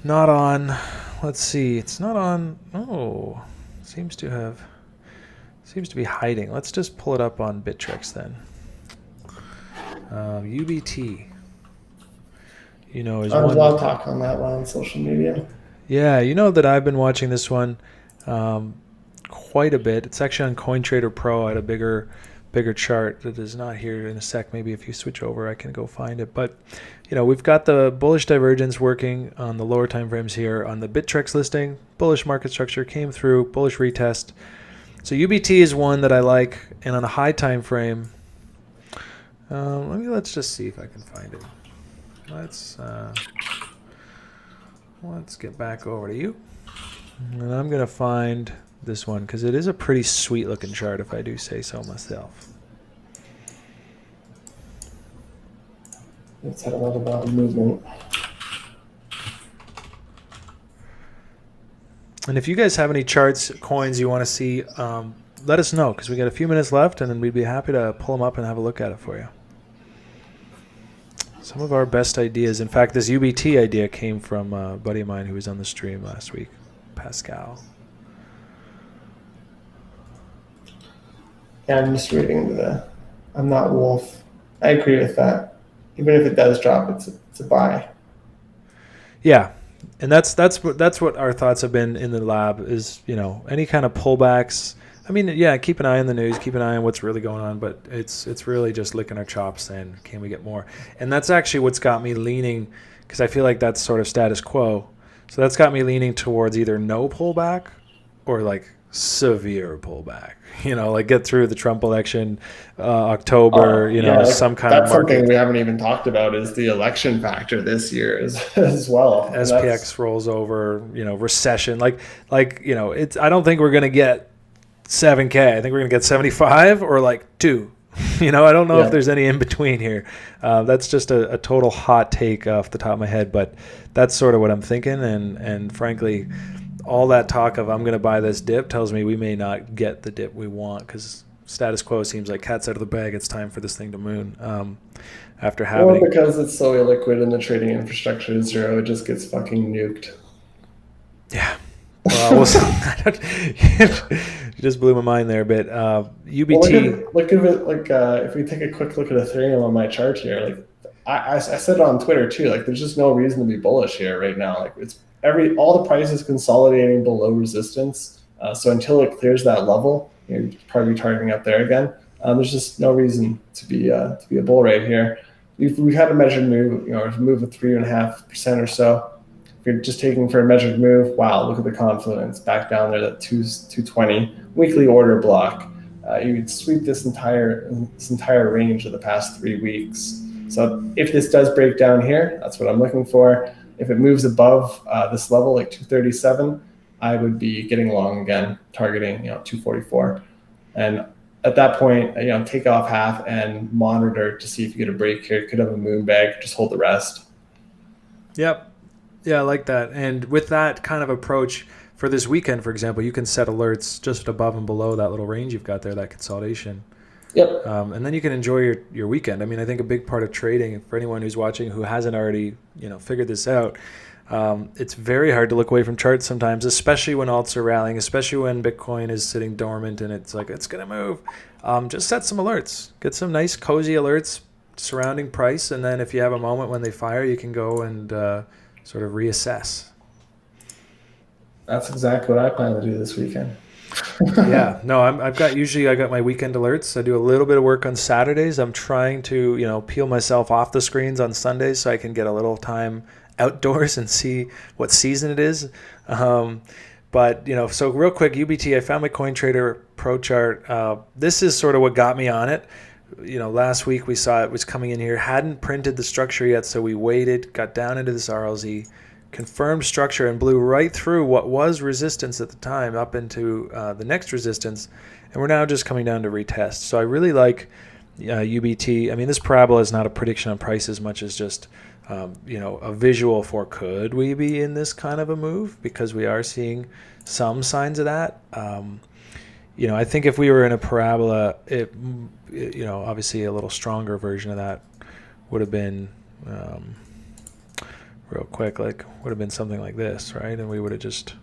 on. Let's see. It's not on. Oh, seems to be hiding. Let's just pull it up on Bittrex then. UBT. Is one. There's a lot of talk on that one on social media. Yeah, that I've been watching this one quite a bit. It's actually on CoinTrader Pro at a bigger chart that is not here in a sec. Maybe if you switch over, I can go find it. But we've got the bullish divergence working on the lower time frames here on the Bittrex listing. Bullish market structure came through, bullish retest. So UBT is one that I like, and on a high time frame, let's just see if I can find it. Let's get back over to you, and I'm gonna find this one because it is a pretty sweet looking chart if I do say so myself. It's had a lot of movement. And if you guys have any charts, coins you want to see, let us know because we got a few minutes left, and then we'd be happy to pull them up and have a look at it for you. Some of our best ideas. In fact, this UBT idea came from a buddy of mine who was on the stream last week, Pascal. Yeah, I'm just reading I'm not Wolf. I agree with that. Even if it does drop, it's a buy. Yeah, and that's what our thoughts have been in the lab is, any kind of pullbacks. I mean, yeah, keep an eye on the news, keep an eye on what's really going on, but it's really just licking our chops saying, can we get more? And that's actually what's got me leaning, because I feel like that's sort of status quo. So that's got me leaning towards either no pullback or like severe pullback. Like get through the Trump election, October. Yeah, Some kind of that's something market. we haven't even talked about is the election factor this year as well, and that's SPX rolls over, recession. It's. I don't think we're gonna get 7K. I think we're gonna get 75 or like 2. I don't know if yeah. there's any in between here. That's just a total hot take off the top of my head, but that's sort of what I'm thinking. And frankly, all that talk of I'm gonna buy this dip tells me we may not get the dip we want, because status quo seems like cat's out of the bag. It's time for this thing to moon. After Or having because it's so illiquid and the trading infrastructure is zero, it just gets fucking nuked. Yeah. Well, you just blew my mind there, but UBT. Well, look at it like if we take a quick look at Ethereum on my chart here, like I said it on Twitter too, like there's just no reason to be bullish here right now. Like it's all the prices consolidating below resistance. So until it clears that level, you'd probably be targeting up there again. There's just no reason to be a bull right here. We've had a measured move, a move of 3.5% or so. If you're just taking for a measured move, wow, look at the confluence back down there, that 220 weekly order block. You would sweep this entire range of the past 3 weeks. So if this does break down here, that's what I'm looking for. If it moves above this level, like 237, I would be getting long again, targeting 244, and at that point, take off half and monitor to see if you get a break here. It could have a moon bag. Just hold the rest. Yep. Yeah, I like that. And with that kind of approach for this weekend, for example, you can set alerts just above and below that little range you've got there, that consolidation. Yep. And then you can enjoy your weekend. I mean, I think a big part of trading, for anyone who's watching who hasn't already figured this out, it's very hard to look away from charts sometimes, especially when alts are rallying, especially when Bitcoin is sitting dormant and it's like it's gonna move. Just set some alerts, get some nice cozy alerts surrounding price, and then if you have a moment when they fire, you can go and sort of reassess. That's exactly what I plan to do this weekend. Yeah, no, I got my weekend alerts. I do a little bit of work on Saturdays. I'm trying to, peel myself off the screens on Sundays so I can get a little time outdoors and see what season it is. But so real quick, UBT, I found my CoinTrader Pro chart. This is sort of what got me on it. Last week we saw it was coming in here, hadn't printed the structure yet, so we waited, got down into this RLZ, confirmed structure, and blew right through what was resistance at the time up into the next resistance, and we're now just coming down to retest. So I really like UBT. I mean, this parabola is not a prediction on price as much as just a visual for could we be in this kind of a move, because we are seeing some signs of that. I think if we were in a parabola, it obviously a little stronger version of that would have been real quick, like would have been something like this, right? And we would have just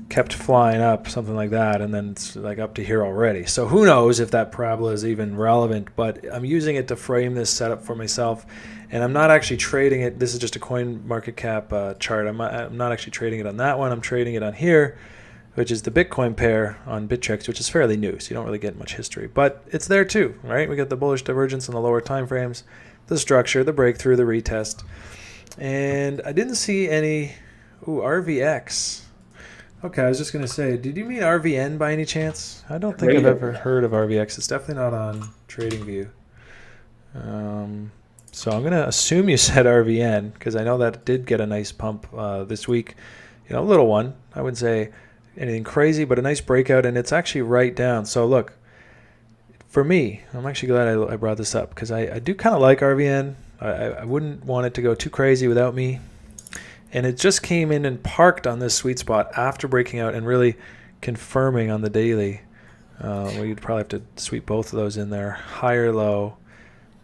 kept flying up, something like that, and then it's like up to here already. So who knows if that parabola is even relevant, but I'm using it to frame this setup for myself, and I'm not actually trading it. This is just a coin market cap chart. I'm not actually trading it on that one. I'm trading it on here, which is the Bitcoin pair on Bittrex, which is fairly new, so you don't really get much history, but it's there too, right? We got the bullish divergence in the lower time frames, the structure, the breakthrough, the retest. And I didn't see any RVX. Okay, I was just going to say, did you mean RVN by any chance? I don't think I've ever heard of RVX. It's definitely not on TradingView. So I'm going to assume you said RVN, because I know that did get a nice pump this week. A little one. I wouldn't say anything crazy, but a nice breakout, and it's actually right down. So look, for me, I'm actually glad I brought this up, because I do kind of like RVN. I wouldn't want it to go too crazy without me. And it just came in and parked on this sweet spot after breaking out and really confirming on the daily. You'd probably have to sweep both of those in there. Higher low,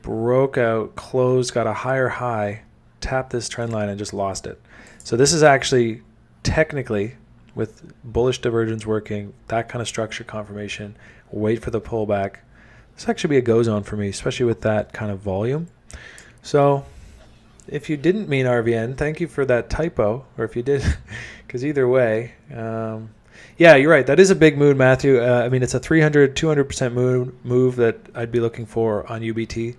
broke out, closed, got a higher high, tapped this trend line and just lost it. So this is actually technically, with bullish divergence working, that kind of structure confirmation, wait for the pullback. This actually be a go zone for me, especially with that kind of volume. So if you didn't mean RVN, thank you for that typo, or if you did, because either way, yeah, you're right. That is a big move, Matthew. I mean, it's a 200% move that I'd be looking for on UBT.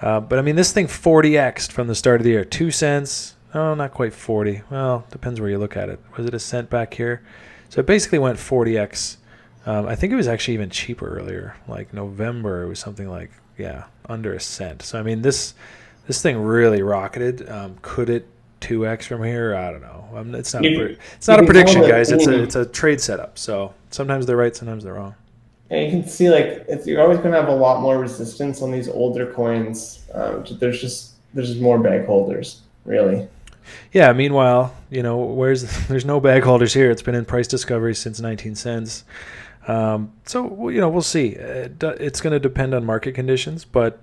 But I mean, this thing 40x'd from the start of the year. 2 cents. Oh, not quite 40. Well, depends where you look at it. Was it a cent back here? So it basically went 40x. I think it was actually even cheaper earlier. Like November, it was something like, yeah, under a cent. So I mean, this thing really rocketed. Could it 2x from here? I don't know. It's not a prediction, guys. It's a trade setup. So sometimes they're right, sometimes they're wrong. And you can see, like, you're always going to have a lot more resistance on these older coins. There's just more bag holders, really. Yeah. Meanwhile, there's no bag holders here. It's been in price discovery since 19 cents. So we'll see. It's going to depend on market conditions, but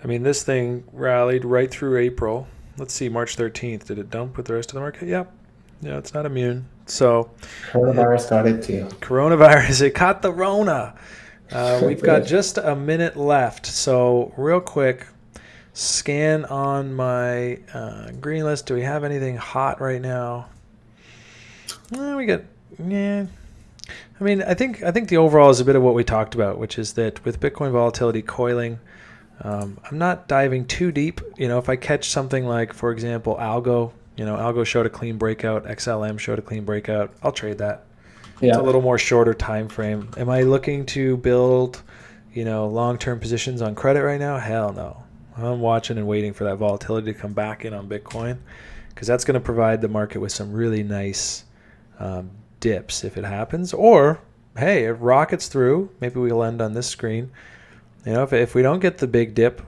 I mean, this thing rallied right through April. Let's see, March 13th. Did it dump with the rest of the market? Yep. Yeah, it's not immune. So coronavirus got it too. Coronavirus, it caught the Rona. We've got just a minute left. So real quick, scan on my green list. Do we have anything hot right now? We got, yeah. I mean, I think the overall is a bit of what we talked about, which is that with Bitcoin volatility coiling, I'm not diving too deep. If I catch something like, for example, Algo, Algo showed a clean breakout, XLM showed a clean breakout, I'll trade that. Yeah. It's a little more shorter time frame. Am I looking to build, long-term positions on credit right now? Hell no. I'm watching and waiting for that volatility to come back in on Bitcoin, because that's going to provide the market with some really nice dips if it happens. Or, hey, it rockets through. Maybe we'll end on this screen. If we don't get the big dip,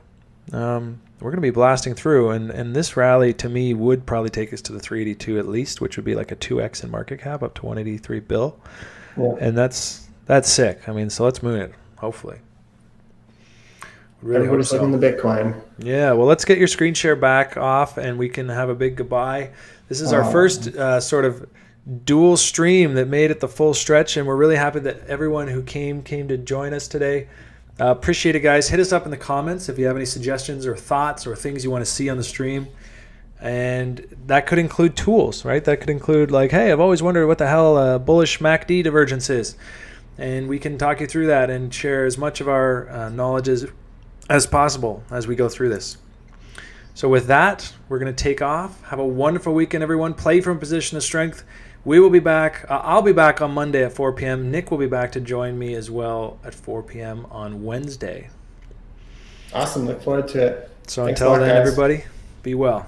we're going to be blasting through. And this rally, to me, would probably take us to the 382 at least, which would be like a 2x in market cap up to 183 bill. Yeah. And that's sick. I mean, so let's moon it, hopefully. Really everybody's looking the Bitcoin. Yeah, well, let's get your screen share back off, and we can have a big goodbye. This is our first sort of dual stream that made it the full stretch, and we're really happy that everyone who came to join us today. Appreciate it, guys. Hit us up in the comments if you have any suggestions or thoughts or things you want to see on the stream. And that could include tools, right? That could include like, hey, I've always wondered what the hell bullish MACD divergence is. And we can talk you through that and share as much of our knowledge as possible as we go through this. So with that, we're going to take off. Have a wonderful weekend, everyone. Play from a position of strength. We will be back. I'll be back on Monday at 4 p.m. Nick will be back to join me as well at 4 p.m. on Wednesday. Awesome. Look forward to it. So until then, everybody, be well.